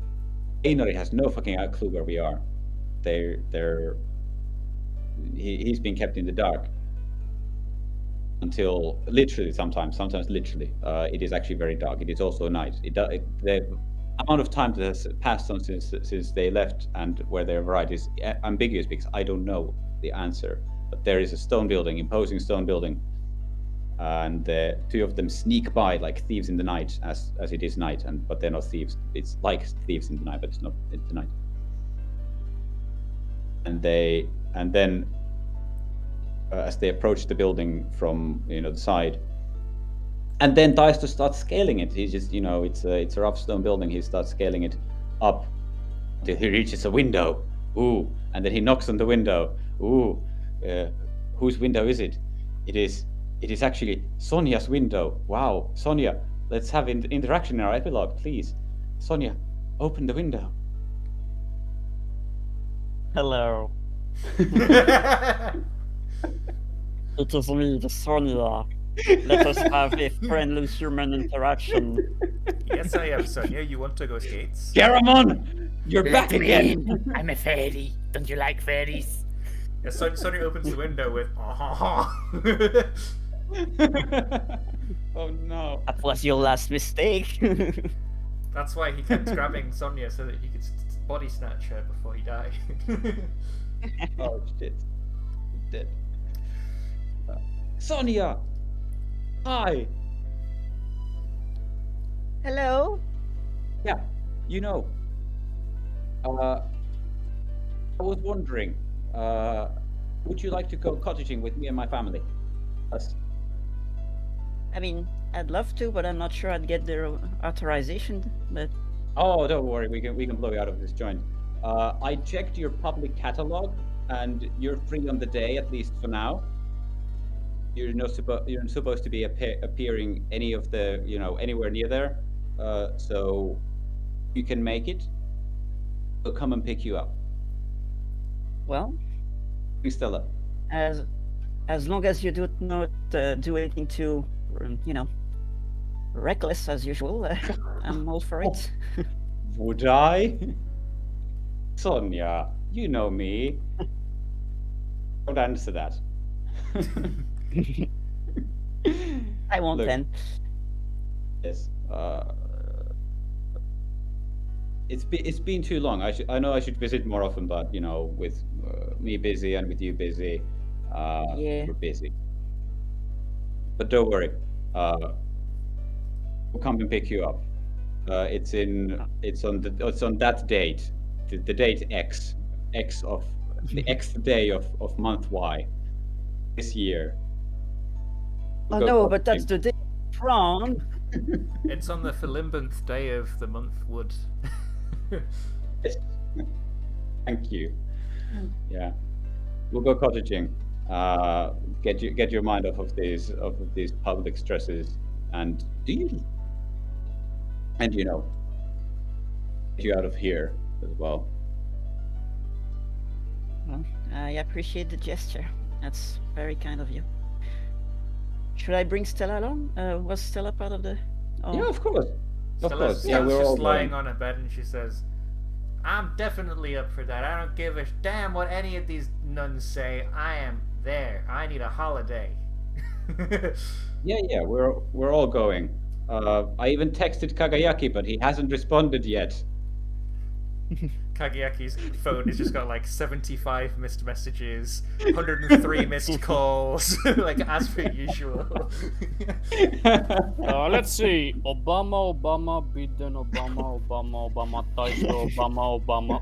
S4: Einari has no fucking clue where we are. He's been kept in the dark until literally sometimes literally it is actually very dark. It is also night. The amount of time that has passed on since they left and where they arrived is ambiguous, because I don't know the answer. But there is a stone building, imposing stone building, and the two of them sneak by like thieves in the night, as it is night, but they're not thieves. It's like thieves in the night, but it's not. It's the night. And then as they approach the building from the side, and then Taisto starts scaling it. He's just it's a rough stone building. He starts scaling it up until he reaches a window. Ooh, and then he knocks on the window. Ooh, whose window is it? It is actually Sonia's window. Wow, Sonia, let's have interaction in our epilogue, please. Sonia, open the window.
S3: Hello. It is me, Sonia. Let us have a friendly human interaction.
S1: Yes, I am, Sonia. You want to go skates?
S4: Garamon, you're back again.
S2: I'm a fairy. Don't you like fairies?
S1: Yeah, Sonia opens the window with
S4: Oh no.
S3: That was your last mistake.
S1: That's why he kept grabbing Sonia, so that he could body snatch her before he died.
S4: Oh shit. Dead. Sonia! Hi!
S3: Hello?
S4: Yeah, you know. I was wondering, would you like to go cottaging with me and my family? Us.
S3: I mean, I'd love to, but I'm not sure I'd get their authorization. But
S4: Oh, don't worry, we can blow you out of this joint. I checked your public catalog, and you're free on the day, at least for now. You're not supposed to be appearing any of the anywhere near there. So you can make it. We'll come and pick you up.
S3: well,
S4: Stella.
S3: as long as you do not do anything too, reckless as usual, I'm all for it.
S4: Would I? Sonia, you know me. Don't answer that.
S3: I won't
S4: Look.
S3: then.
S4: Yes. It's been too long. I know I should visit more often, but with me busy and with you busy,
S3: Yeah.
S4: we're busy. But don't worry. We'll come and pick you up. It's on that date, the date X of the X day of month Y this year.
S3: Oh
S4: We'll go
S3: no, but that's
S4: cottaging.
S3: the day prom.
S1: It's on the Philimbinth day of the month wood.
S4: Yes. Thank you. Yeah, we'll go cottaging. Get your mind off of these public stresses, and get you out of here as well.
S3: Well, I appreciate the gesture. That's very kind of you. Should I bring Stella along? Was Stella part of the? Oh.
S4: Yeah, of course. Of course. Yeah,
S1: Stella's
S4: we're all
S1: just lying
S4: going.
S1: on a bed and she says, I'm definitely up for that. I don't give a damn what any of these nuns say. I am there. I need a holiday.
S4: Yeah, we're all going. I even texted Kagayaki, but he hasn't responded yet.
S1: Kageyaki's phone has just got like 75 missed messages, 103 missed calls, like as per usual.
S2: Let's see. Obama, Biden, Obama, Taisto, Obama.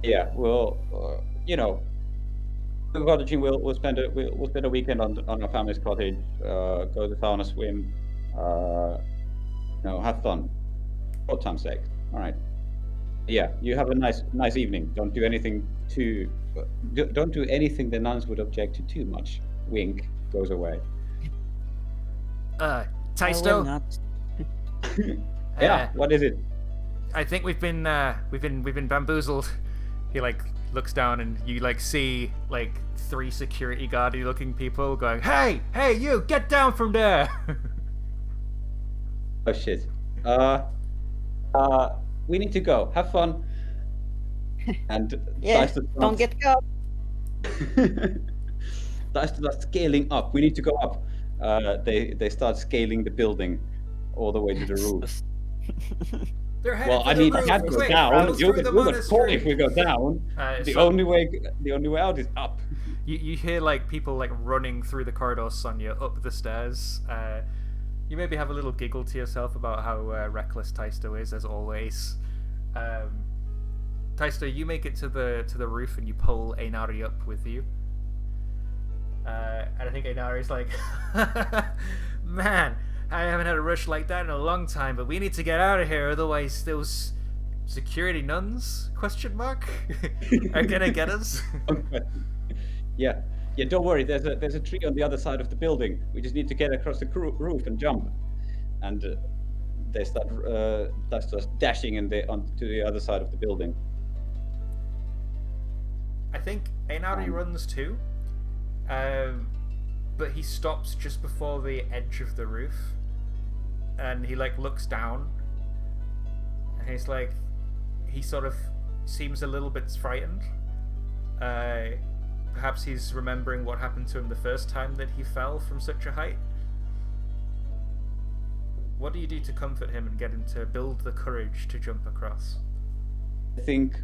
S4: Yeah, we'll cottaging. We'll spend a weekend on our family's cottage. Go to the sauna, swim. Have fun. For time's sake. All right. Yeah, you have a nice evening. Don't do anything the nuns would object to too much. Wink goes away.
S3: I will
S1: Taisto,
S3: not.
S4: Yeah. What is it?
S1: I think we've been bamboozled. He like looks down and you like see like 3 security guardy looking people going, Hey, you get down from there.
S4: Oh shit. We need to go. Have fun. And
S3: Yeah.
S4: Taisto
S3: Don't get caught.
S4: starts scaling up. We need to go up. They start scaling the building all the way to the roof.
S1: They're headed
S4: Well,
S1: for
S4: I
S1: the
S4: mean,
S1: roof,
S4: can't go
S1: quick,
S4: down.
S1: go
S4: You're
S1: through the
S4: the
S1: monastery.
S4: point if we go down. The
S1: So-
S4: only way out is up.
S1: You hear like people like running through the corridor, Sonia, up the stairs. You maybe have a little giggle to yourself about how reckless Taisto is, as always. Taisto, you make it to the roof and you pull Einari up with you. And I think Einari's like, man, I haven't had a rush like that in a long time, but we need to get out of here, otherwise those security nuns, question mark, are gonna get us.
S4: Yeah, don't worry. There's a tree on the other side of the building. We just need to get across the roof and jump. And they start dashing onto the other side of the building.
S1: I think Einari runs too, but he stops just before the edge of the roof, and he like looks down, and he's like, he sort of seems a little bit frightened. Perhaps he's remembering what happened to him the first time that he fell from such a height. What do you do to comfort him and get him to build the courage to jump across?
S4: I think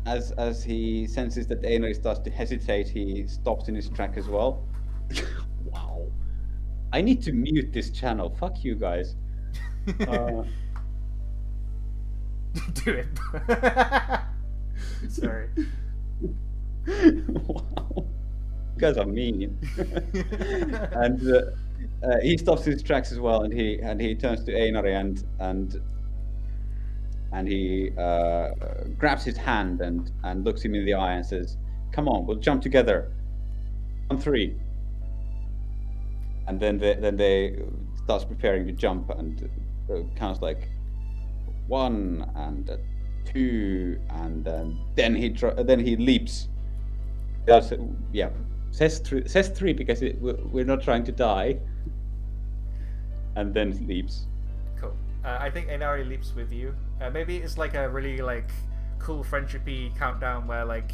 S4: as he senses that Einar starts to hesitate, he stops in his track as well. Wow. I need to mute this channel. Fuck you guys.
S1: Do it. Sorry.
S4: Wow. You guys are mean. And he stops his tracks as well, and he turns to Einar and he grabs his hand and looks him in the eye and says, "Come on, we'll jump together. On 3." And then they starts preparing to jump and counts like 1 and 2, and then he leaps. Yeah, says 3 because we're not trying to die. And then leaps.
S1: Cool. I think Einari leaps with you. Maybe it's like a really like cool friendshipy countdown where like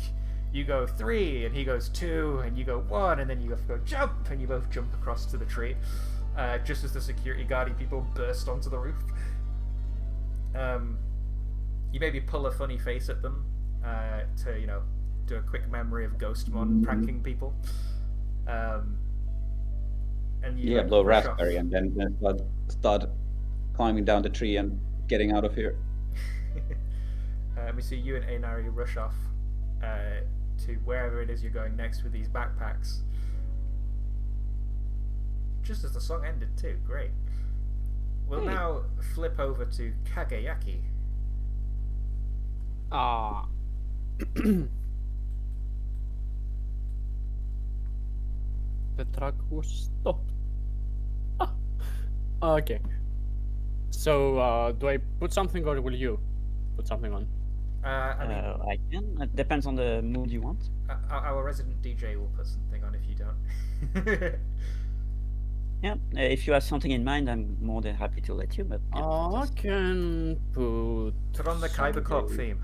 S1: you go 3 and he goes 2 and you go 1 and then you have to go jump and you both jump across to the tree. Just as the security guarding people burst onto the roof. You maybe pull a funny face at them to, you know, do a quick memory of Ghostmon pranking people. And you
S4: blow
S1: rush
S4: raspberry
S1: off.
S4: and then start climbing down the tree and getting out of here.
S1: We see you and Einari rush off to wherever it is you're going next with these backpacks. Just as the song ended too, great. We'll now flip over to Kagayaki.
S2: The truck was stopped. Okay. So, do I put something or will you put something on?
S1: I mean,
S3: I can. It depends on the mood you want.
S1: our resident DJ will put something on if you don't.
S3: Yeah. If you have something in mind, I'm more than happy to let you. But yeah,
S2: I
S3: just-
S2: can put.
S1: Put on the Kyber Corp theme.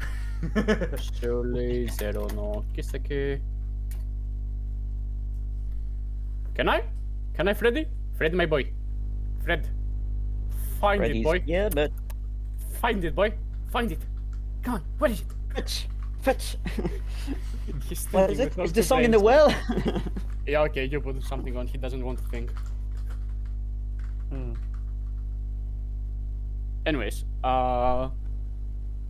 S2: Surely zero no kiseki. Can I? Can I, Freddy? Fred, my boy. Fred. Find it,
S3: Freddy's
S2: boy.
S3: here, but
S2: Find it, boy. Find it. Come on, where is it?
S3: fetch.
S2: He's
S3: What
S2: thinking
S3: is it?
S2: with all
S3: Is the
S2: two
S3: song in the
S2: brains.
S3: well?
S2: Yeah, okay, you put something on. He doesn't want to think. Anyways,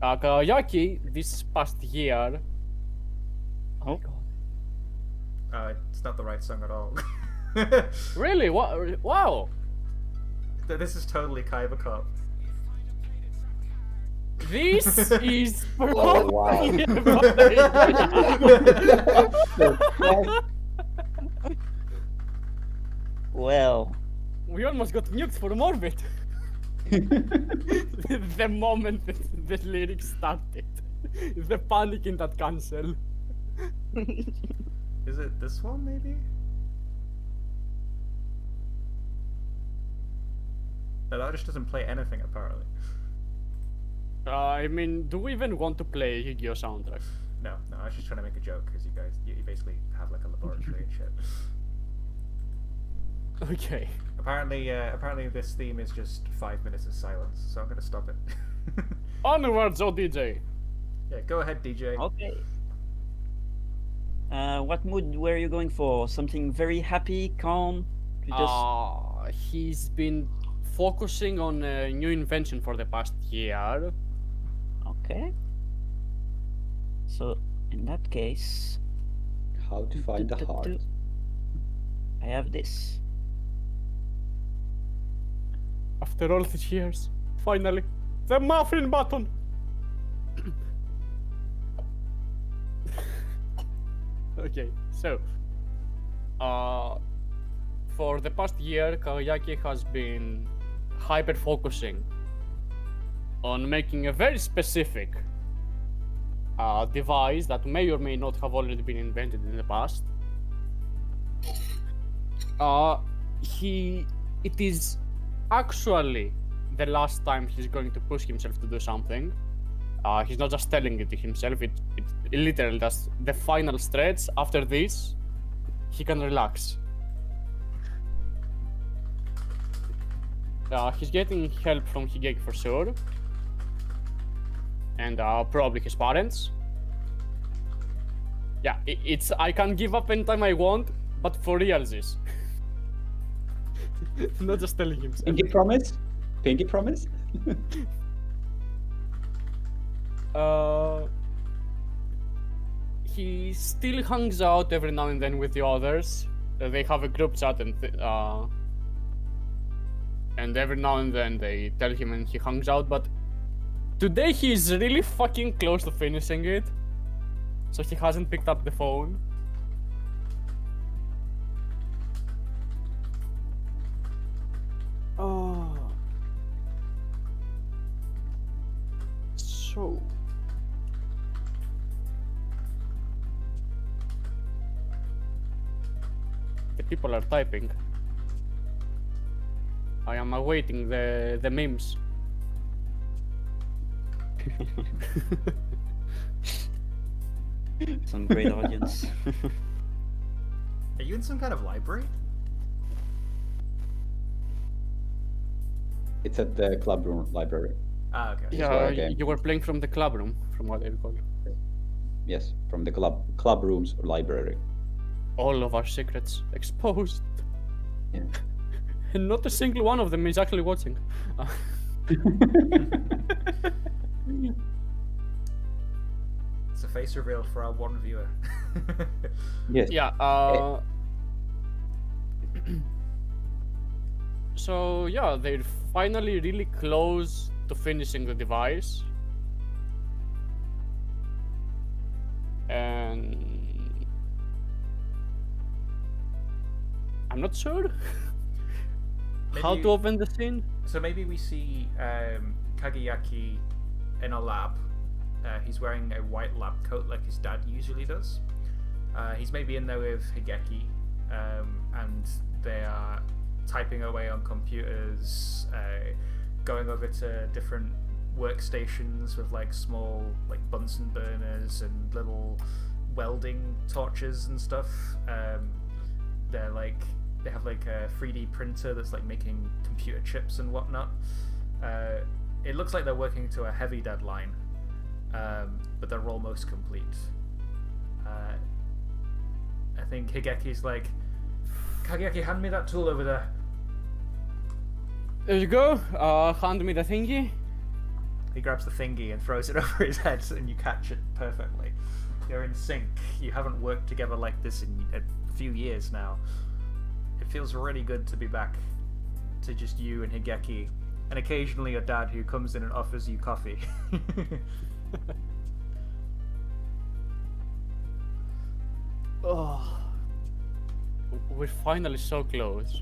S2: Kawayaki this past year.
S3: Oh.
S1: It's not the right song at all.
S2: Really? What? Wow.
S1: This is totally Kyber Corp.
S2: This is.
S4: Oh, wow.
S3: Well,
S2: We almost got nuked from orbit. The moment the lyrics started. The panic in that cancel.
S1: Is it this one, maybe? No, that just doesn't play anything, apparently.
S2: I mean, do we even want to play Yu-Gi-Oh soundtrack?
S1: No, I was just trying to make a joke, because you basically have like a laboratory and shit.
S2: Okay.
S1: Apparently this theme is just 5 minutes of silence, so I'm gonna stop it.
S2: Onwards, oh DJ.
S1: Yeah, go ahead, DJ.
S3: okay. What mood were you going for? Something very happy, calm? To just
S2: He's been focusing on a new invention for the past year.
S3: okay. So in that case,
S4: How to find the heart.
S3: I have this.
S2: After all these years, finally, the muffin button. Okay, so, for the past year, Kawayaki has been hyper-focusing on making a very specific device that may or may not have already been invented in the past. It is actually the last time he's going to push himself to do something. He's not just telling it to himself, it literally does the final stretch. After this, he can relax. He's getting help from Higeki for sure. And probably his parents. Yeah, it's I can give up anytime I want, but for realsies. Not just telling himself.
S4: Pinky promise? Pinky promise?
S2: He still hangs out every now and then with the others. They have a group chat and every now and then they tell him and he hangs out, but today he's really fucking close to finishing it, so he hasn't picked up the phone. Oh. So. The people are typing. I am awaiting the memes.
S3: Some great audience.
S1: Are you in some kind of library?
S4: It's at the club room library.
S1: Ah, okay.
S2: Yeah,
S4: where I came.
S2: you were playing from the club room, from what I recall.
S4: Yes, from the club room's library.
S2: All of our secrets exposed.
S4: Yeah.
S2: And not a single one of them is actually watching.
S1: It's a face reveal for our one viewer.
S4: Yes.
S2: Yeah, so yeah, they're finally really close to finishing the device. And I'm not sure how
S1: Maybe-
S2: to open the scene.
S1: So maybe we see Kageyaki in a lab. He's wearing a white lab coat like his dad usually does. He's maybe in there with Higeki, and they are typing away on computers, going over to different workstations with like small like Bunsen burners and little welding torches and stuff. They have like a 3D printer that's like making computer chips and whatnot. It looks like they're working to a heavy deadline, but they're almost complete. I think Higeki's like, Kageyaki, hand me that tool over there.
S2: There you go. Hand me the thingy.
S1: He grabs the thingy and throws it over his head, and you catch it perfectly. You're in sync. You haven't worked together like this in a few years now. It feels really good to be back to just you and Higeki, and occasionally your dad who comes in and offers you coffee.
S2: Oh, we're finally so close.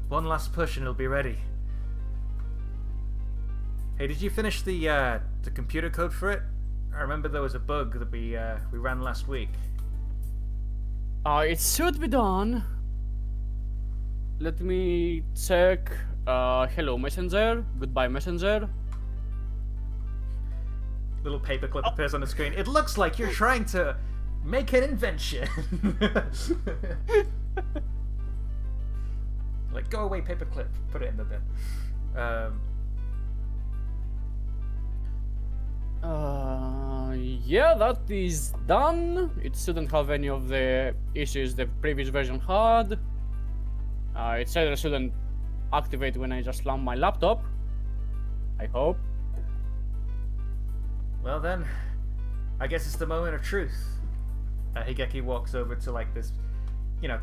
S1: One last push and it'll be ready. Hey, did you finish the computer code for it? I remember there was a bug that we ran last week.
S2: It should be done. Let me check. Hello, Messenger. Goodbye, Messenger.
S1: Little paperclip appears on the screen. It looks like you're trying to make an invention. Like, go away, paperclip. Put it in the bin.
S2: Yeah, that is done. It shouldn't have any of the issues the previous version had. It said I shouldn't activate when I just slam my laptop. I hope.
S1: Well then, I guess it's the moment of truth. Higeki walks over to like this,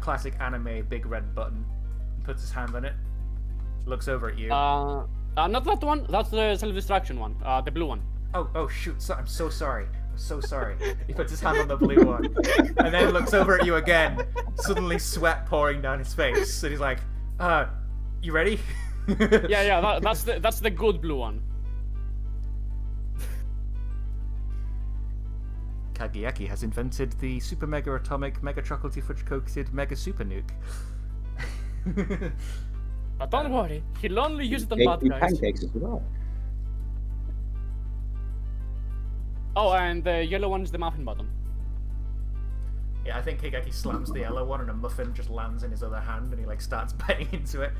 S1: classic anime big red button, and puts his hand on it, looks over at you.
S2: Not that one. That's the self-destruction one. The blue one.
S1: Oh shoot, I'm so sorry. I'm so sorry. He puts his hand on the blue one, and then looks over at you again, suddenly sweat pouring down his face, and he's like, you ready?
S2: Yeah, that's the good blue one.
S1: Kageyaki has invented the super mega atomic mega chocolatey fudge coated mega super nuke.
S2: But don't worry, he'll only use it on
S4: Make
S2: bad
S4: me
S2: guys.
S4: pancakes as well.
S2: Oh, and the yellow one is the muffin button.
S1: Yeah, I think Higeki slams the yellow one and a muffin just lands in his other hand and he like starts biting into it.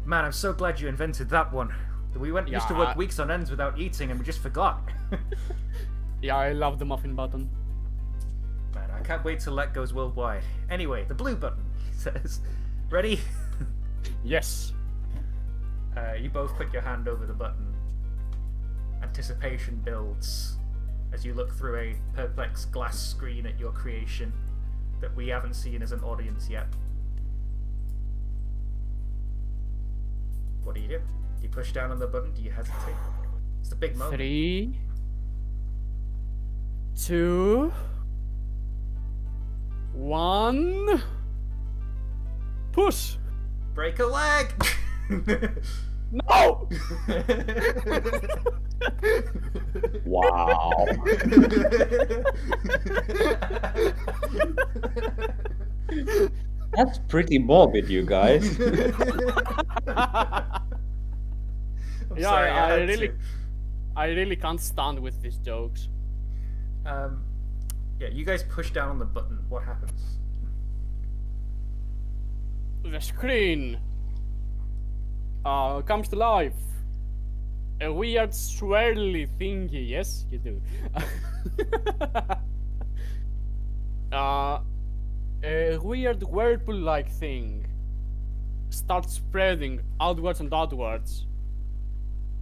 S1: Man, I'm so glad you invented that one. We used to work weeks on ends without eating and we just forgot.
S2: Yeah, I love the muffin button.
S1: can't wait till that goes worldwide. Anyway, the blue button, he says. Ready?
S2: Yes.
S1: You both put your hand over the button. Anticipation builds as you look through a perplexed glass screen at your creation that we haven't seen as an audience yet. What do? Do you push down on the button? Do you hesitate? It's the big moment.
S2: 3, 2, 1. Push.
S1: Break a leg!
S2: No!
S4: Wow. That's pretty morbid, you guys.
S1: I'm
S2: Yeah,
S1: sorry,
S2: I
S1: had
S2: really-
S1: to.
S2: I really can't stand with these jokes.
S1: Yeah, you guys push down on the button. What happens?
S2: The screen comes to life. A weird swirly thingy. Yes, you do. A weird whirlpool-like thing starts spreading outwards and outwards,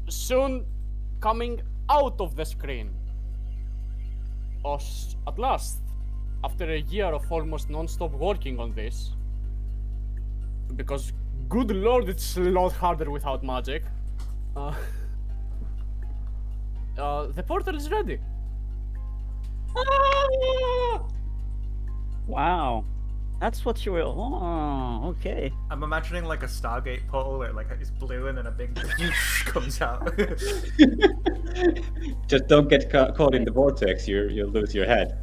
S2: soon coming out of the screen. At last, after a year of almost non-stop working on this, because good lord, it's a lot harder without magic. The portal is ready.
S3: Wow. That's what you were. Oh, okay.
S1: I'm imagining like a Stargate portal where like it's blue and then a big comes out.
S4: Just don't get caught in the vortex. You'll lose your head.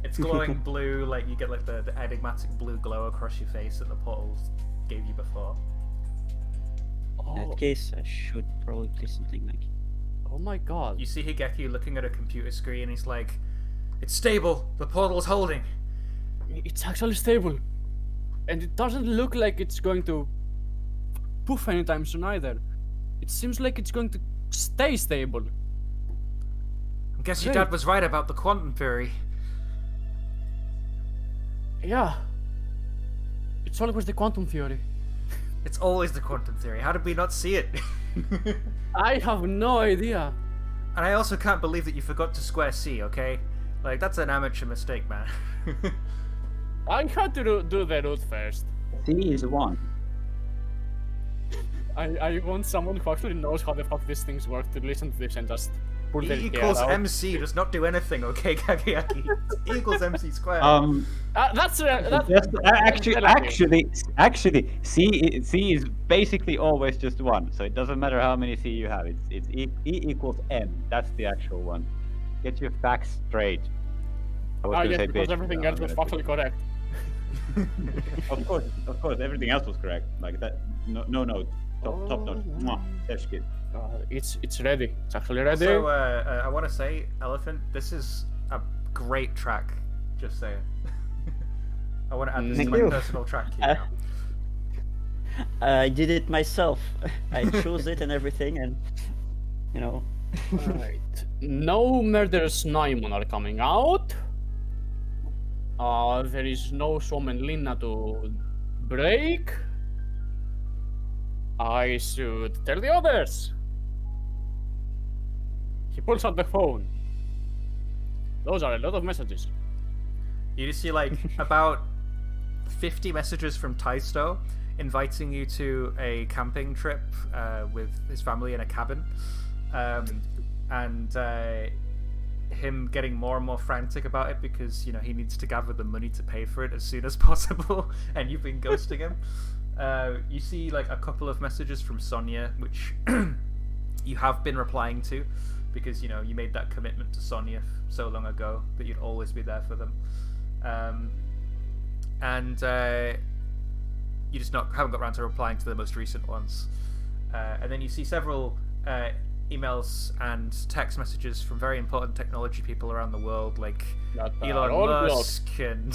S1: It's glowing blue, like you get like the enigmatic blue glow across your face that the portals gave you before.
S3: In that case, I should probably play something like.
S2: Oh my god.
S1: You see Higeki looking at a computer screen. He's like, "It's stable. The portal's holding."
S2: It's actually stable. And it doesn't look like it's going to poof anytime soon either. It seems like it's going to stay stable.
S1: I guess your
S2: Great.
S1: dad was right about the quantum theory.
S2: Yeah. It's always the quantum theory.
S1: It's always the quantum theory. How did we not see it?
S2: I have no idea.
S1: And I also can't believe that you forgot to square C, okay? Like, that's an amateur mistake, man.
S2: I had to do the route first.
S4: C is 1.
S2: I want someone who actually knows how the fuck these things work to listen to this and just pull their
S1: E
S2: hair
S1: equals
S2: out.
S1: MC does not do anything, okay, Kageaki? E equals MC squared.
S2: That's
S4: Just, actually, C is basically always just 1. So it doesn't matter how many C you have. It's E equals M. That's the actual one. Get your facts straight. I was gonna
S2: yes,
S4: say
S2: because
S4: bitch,
S2: everything
S4: but
S2: else
S4: I'm
S2: was
S4: gonna
S2: factually correct.
S4: Of course, everything else was correct. Like that. No note. Top note. Mwah. That's good.
S2: It's ready. It's actually ready.
S1: So, I want to say, Elephant, this is a great track. Just saying. I want to add this to
S3: Thank
S1: my
S3: you.
S1: personal track queue now.
S3: I did it myself. I chose it and everything, and you know.
S2: Right. No murderous Naimon are coming out. There is no Summon Lina to break. I should tell the others. He pulls out the phone. Those are a lot of messages.
S1: You just see like about 50 messages from Taisto inviting you to a camping trip with his family in a cabin, and him getting more and more frantic about it because he needs to gather the money to pay for it as soon as possible, and you've been ghosting him. You see like a couple of messages from Sonia, which you have been replying to because you made that commitment to Sonia so long ago that you'd always be there for them. And you just haven't got around to replying to the most recent ones. And then you see several emails and text messages from very important technology people around the world, like
S2: That are
S1: Elon
S2: all
S1: Musk and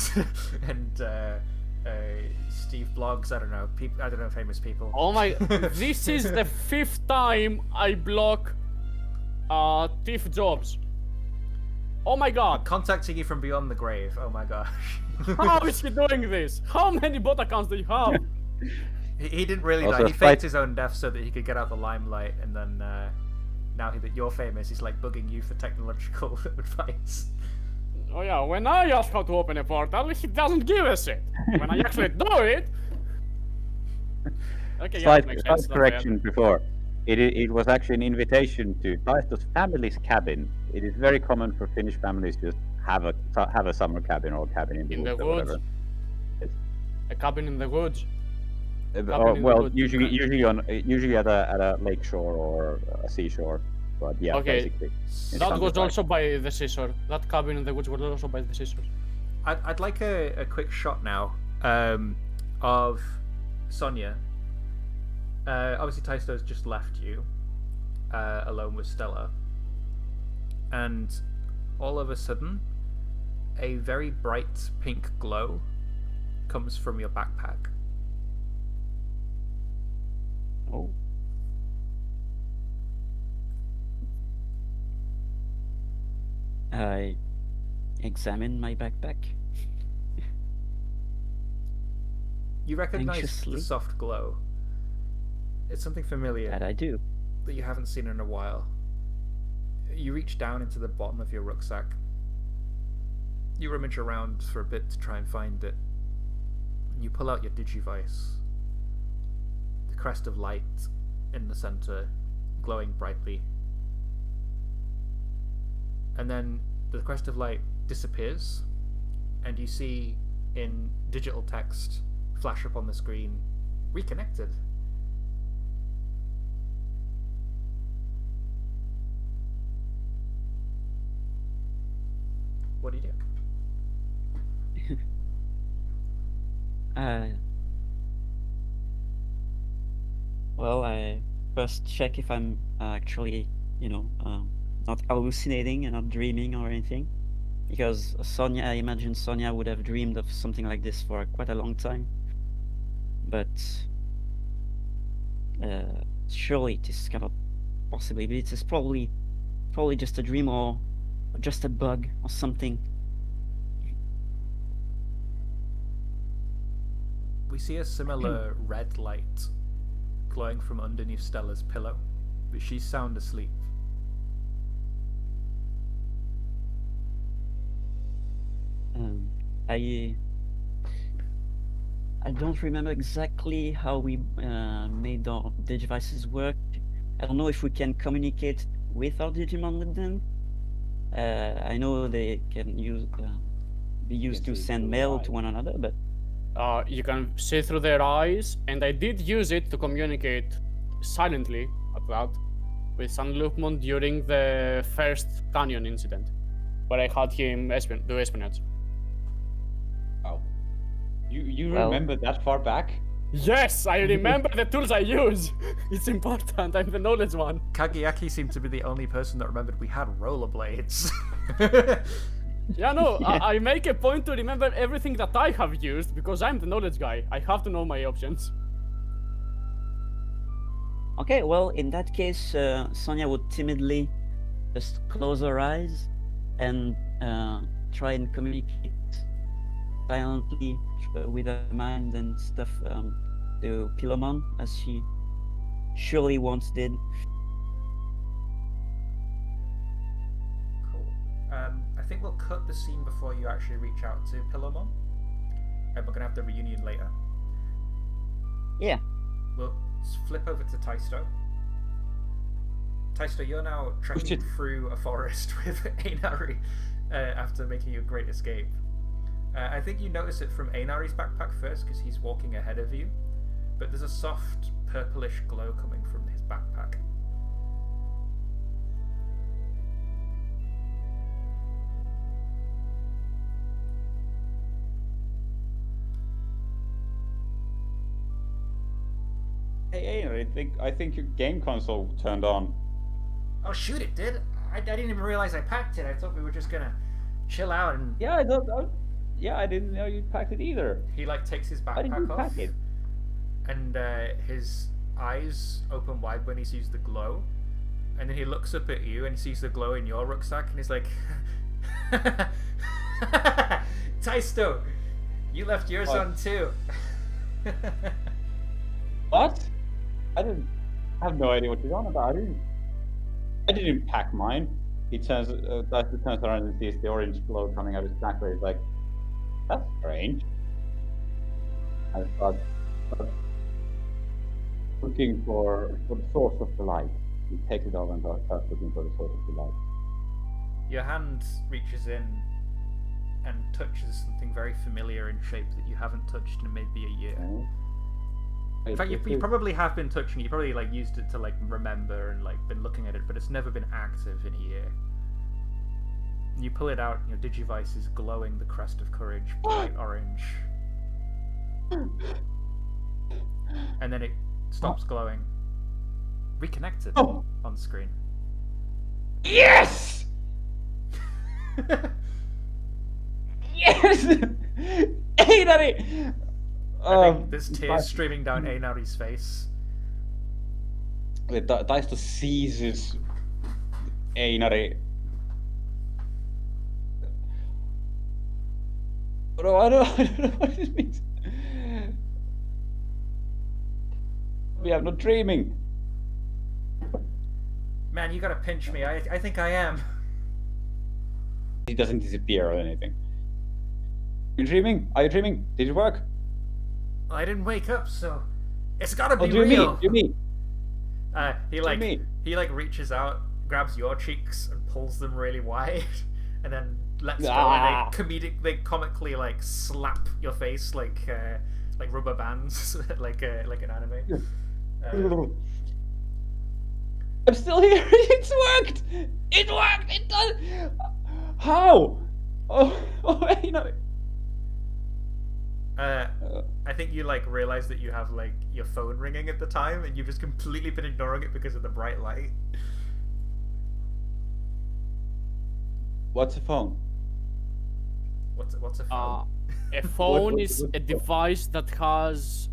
S1: Steve Blogs. I don't know, famous people.
S2: Oh my! This is the 5th time I block Tiff Jobs. Oh my god!
S1: Contacting you from beyond the grave. Oh my gosh.
S2: How is he doing this? How many bot accounts do you have?
S1: He didn't really
S5: Also,
S1: die. He
S5: Sprite-
S1: faked his own death so that he could get out the limelight, and then now that you're famous, he's like bugging you for technological advice.
S2: Oh yeah, when I ask how to open a portal, he doesn't give a shit. When I actually do it... Okay, yeah, that
S5: Slight,
S2: makes
S5: slight
S2: sense.
S5: correction before. It was actually an invitation to Taisto's family's cabin. It is very common for Finnish families to just have a summer cabin or cabin in the
S2: In
S5: woods
S2: the
S5: or
S2: woods?
S5: whatever. Yes.
S2: A cabin in the woods. Cabin
S5: Or,
S2: in the
S5: well,
S2: woods.
S5: usually at a lake shore or a seashore. But yeah,
S2: Okay.
S5: basically. in
S2: That was
S5: countryside.
S2: also by the seashore. That cabin in the woods was also by the seashore.
S1: I'd like a quick shot now of Sonia. Obviously, Taisto's just left you alone with Stella. And all of a sudden, a very bright pink glow comes from your backpack.
S3: Oh. I examine my backpack.
S1: You recognize
S3: Anxiously.
S1: the soft glow. It's something familiar
S3: That I do.
S1: that you haven't seen in a while. You reach down into the bottom of your rucksack. You rummage around for a bit to try and find it. You pull out your Digivice. The crest of light in the center, glowing brightly. And then the crest of light disappears, and you see in digital text flash up on the screen, reconnected. What do you do?
S3: Well, I first check if I'm actually, not hallucinating and not dreaming or anything. Because Sonia, I imagine Sonia would have dreamed of something like this for quite a long time. But surely this cannot possibly be. It is probably just a dream or just a bug or something.
S1: We see a similar red light glowing from underneath Stella's pillow, but she's sound asleep.
S3: I don't remember exactly how we made our Digivices work. I don't know if we can communicate with our Digimon with them. I know they can be used to
S4: see
S3: send
S4: through
S3: mail
S4: their
S3: to one another, but
S2: You can see through their eyes, and I did use it to communicate silently at that with San Lupmon during the first canyon incident, where I had him do espionage.
S4: Oh. You
S3: Well-
S4: remember that far back?
S2: Yes, I remember the tools I use. It's important. I'm the knowledge one.
S1: Kageaki seemed to be the only person that remembered we had rollerblades.
S2: Yeah, no,
S3: Yeah.
S2: I make a point to remember everything that I have used because I'm the knowledge guy. I have to know my options.
S3: okay. Well, in that case, Sonia would timidly just close her eyes and try and communicate silently with her mind and stuff to Pilomon, as she surely once did.
S1: Cool. I think we'll cut the scene before you actually reach out to Pillowmon. And we're going to have the reunion later.
S3: Yeah.
S1: We'll flip over to Taisto. Taisto, you're now trekking
S4: it.
S1: through a forest with Einari after making a great escape. I think you notice it from Einari's backpack first because he's walking ahead of you. But there's a soft purplish glow coming from his backpack.
S4: Hey, I think your game console turned on.
S1: Oh shoot, it did! I didn't even realize I packed it. I thought we were just gonna chill out and...
S4: Yeah, I didn't know you packed it either.
S1: He like takes his
S4: Why did you
S1: backpack off.
S4: pack it?
S1: And his eyes open wide when he sees the glow, and then he looks up at you and he sees the glow in your rucksack, and he's like, Taisto, you left yours
S4: What?
S1: on too.
S4: What? I have no idea what you're on about. I didn't pack mine. He turns around and sees the orange glow coming out of his backpack. He's like, that's strange. I start looking for the source of the light. He takes it off and starts looking for the source of the light.
S1: Your hand reaches in and touches something very familiar in shape that you haven't touched in maybe a year.
S4: Okay.
S1: In fact, you probably have been touching it. You probably like used it to like remember and like been looking at it, but it's never been active in a year. You pull it out, your Digivice is glowing the crest of courage, bright orange. And then it stops glowing. Reconnected on screen.
S4: Yes! Yes! Einari!
S1: I think there's tears streaming down Einari's face.
S4: Taisto seizes Einari. No, I don't know what this means. I'm not dreaming.
S1: Man, you gotta pinch me. I think I am.
S4: He doesn't disappear or anything. You dreaming? Are you dreaming? Did it work?
S1: I didn't wake up, so it's gotta be
S4: do
S1: real.
S4: me.
S1: He like reaches out, grabs your cheeks and pulls them really wide, and then lets go. And they comically like slap your face like rubber bands, like an anime.
S4: I'm still here. It's worked. It worked. It does. How? Oh, you know.
S1: I think you like realize that you have like your phone ringing at the time, and you've just completely been ignoring it because of the bright light.
S4: What's a phone?
S1: What's a phone?
S2: A phone
S4: What-
S2: is
S4: what-
S2: a device that has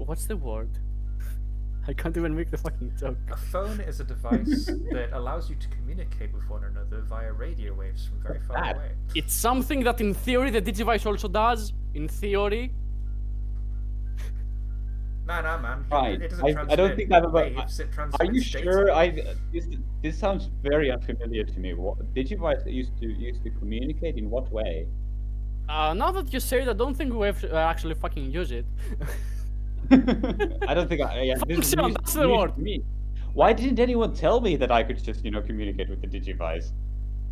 S2: what's the word? I can't even make the fucking joke.
S1: A phone is a device that allows you to communicate with one another via radio waves from very far
S4: that?
S1: away.
S2: It's something that in theory the Digivice also does. In theory.
S1: Nah, man.
S4: Right.
S1: It doesn't
S4: I
S1: transmit
S4: don't think I've ever.
S1: waves, it
S4: Are
S1: transmits
S4: you
S1: data.
S4: sure? This sounds very unfamiliar to me. Digivice used to communicate in what way?
S2: Now that you say it, I don't think we have to actually fucking use it.
S4: I don't think I. Yeah, this is
S2: Function,
S4: news-
S2: that's the
S4: news
S2: word.
S4: to me. Why didn't anyone tell me that I could just communicate with the Digivice?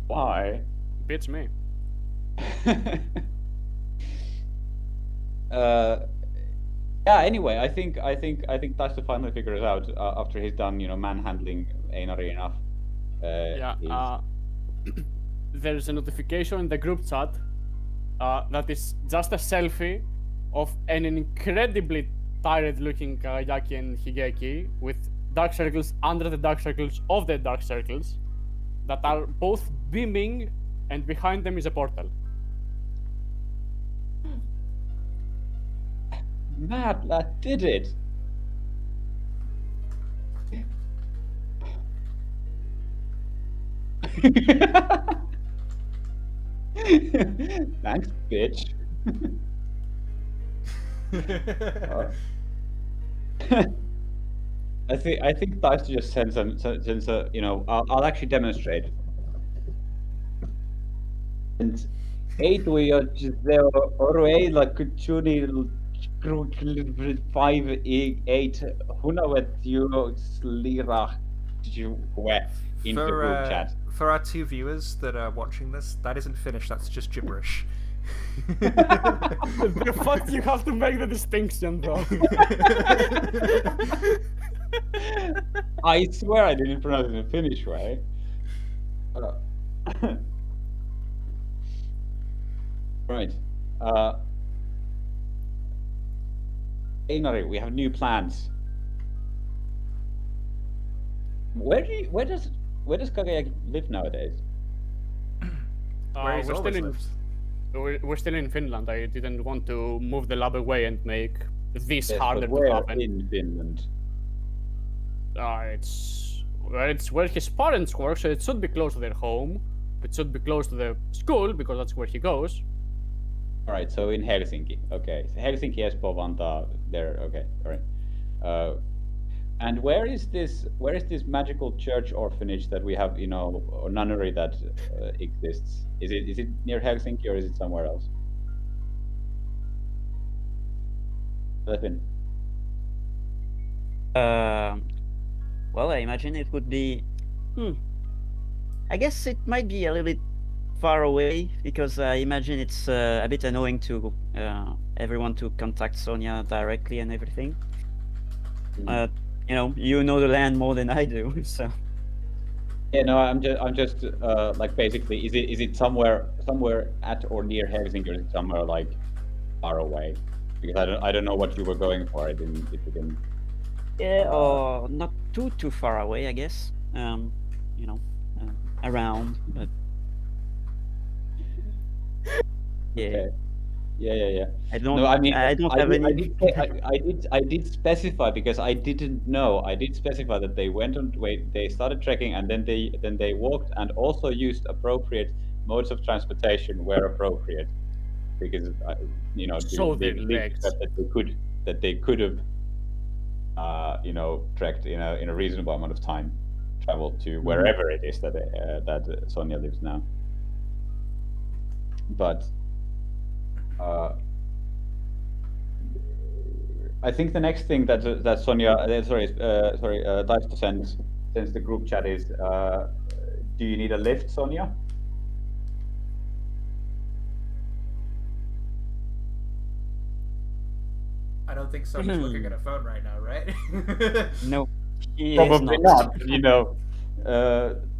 S4: Why?
S2: Beats me.
S4: Yeah. Anyway, I think Taisto finally figures out after he's done manhandling Einari enough.
S2: There's a notification in the group chat that is just a selfie of an incredibly tired-looking Yaki and Higeki with dark circles under the dark circles of the dark circles that are both beaming, and behind them is a portal.
S4: Mad lad did it. Thanks, bitch. I think Taisto just sends a I'll actually demonstrate. And 8 we are just there already like Chuni 5-8 Hunawet you slira into group chat.
S1: For our two viewers that are watching this, that isn't Finnish, that's just gibberish.
S2: The fuck you have to make the distinction, though.
S4: I swear I didn't pronounce it in Finnish, right? Right. Einari, we have new plans. Where does Kagayaki live nowadays?
S1: Where he's
S2: we're still
S1: always
S2: in
S1: lived.
S2: we're still in Finland. I didn't want to move the lab away and make this
S4: Yes,
S2: harder
S4: but
S2: to
S4: where
S2: happen.
S4: in Finland?
S2: It's Well, it's where his parents work, so it should be close to their home. It should be close to the school because that's where he goes.
S4: All right, so in Helsinki. Okay, so Helsinki, Espoo, Vantaa. There. Okay, all right. And where is this magical church orphanage that we have? Or nunnery that exists? Is it near Helsinki or is it somewhere else? Levin.
S3: Well, I imagine it would be. I guess it might be a little bit far away because I imagine it's a bit annoying to everyone to contact Sonia directly and everything. You know the land more than I do, so.
S4: Yeah, no, I'm just like basically, is it somewhere at or near Helsinki, or is it somewhere like far away? Because I don't know what you were going for. If you can.
S3: Yeah, or not too far away, I guess. Around, but. Yeah.
S4: Okay. Yeah.
S3: I don't.
S4: No, I mean,
S3: I don't have any.
S4: I did specify because I didn't know. I did specify that they they started trekking, and then they walked and also used appropriate modes of transportation where appropriate, because
S2: So
S4: they
S2: they
S4: believed
S2: legs.
S4: that they could have trekked in a reasonable amount of time, traveled to wherever it is that Sonia lives now. But I think the next thing that Sonia, Daisto sends the group chat is, do you need a lift, Sonia?
S1: I don't think Sonia's looking at her phone right now, right?
S3: No, he is
S4: Probably
S3: not.
S4: not.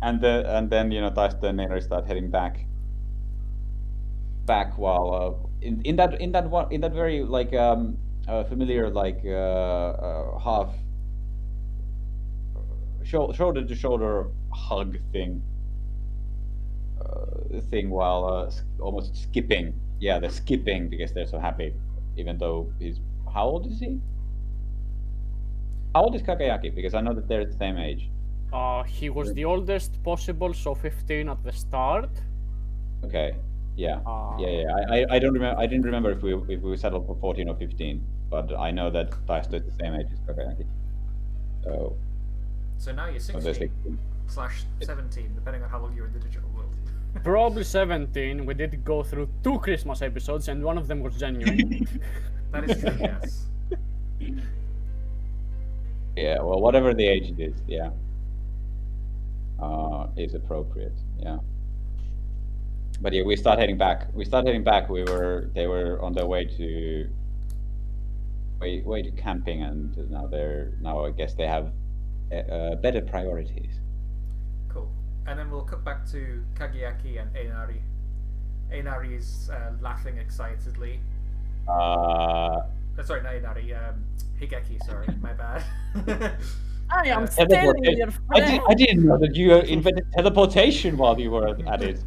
S4: And then Daisto and Neri start heading back while in that very like familiar like half shoulder to shoulder hug thing while almost skipping. Yeah, they're skipping because they're so happy, even though he's how old is he? How old is Kakayaki? Because I know that they're the same age.
S2: He was the oldest possible, so 15 at the start.
S4: Okay. Yeah.
S2: Uh,
S4: Yeah. I don't remember. I didn't remember if we settled for 14 or 15, but I know that Daisto is the same age as Kakayaki.
S1: So now you're
S4: So there's
S1: 16
S4: like
S1: / 17, depending on how long you're in the digital world.
S2: Probably 17. We did go through 2 Christmas episodes, and one of them was genuine.
S1: That is true, yes.
S4: yeah. Well, whatever the age it is, yeah, is appropriate. Yeah. But yeah, we start heading back. They were on their way to camping, and now I guess they have better priorities.
S1: Cool. And then we'll cut back to Kageaki and Einari. Einari is laughing excitedly. Sorry, not Einari. Higeki, sorry, my bad.
S2: I am
S1: Uh,
S2: stealing your friend.
S4: I didn't know that you invented teleportation while you were at it.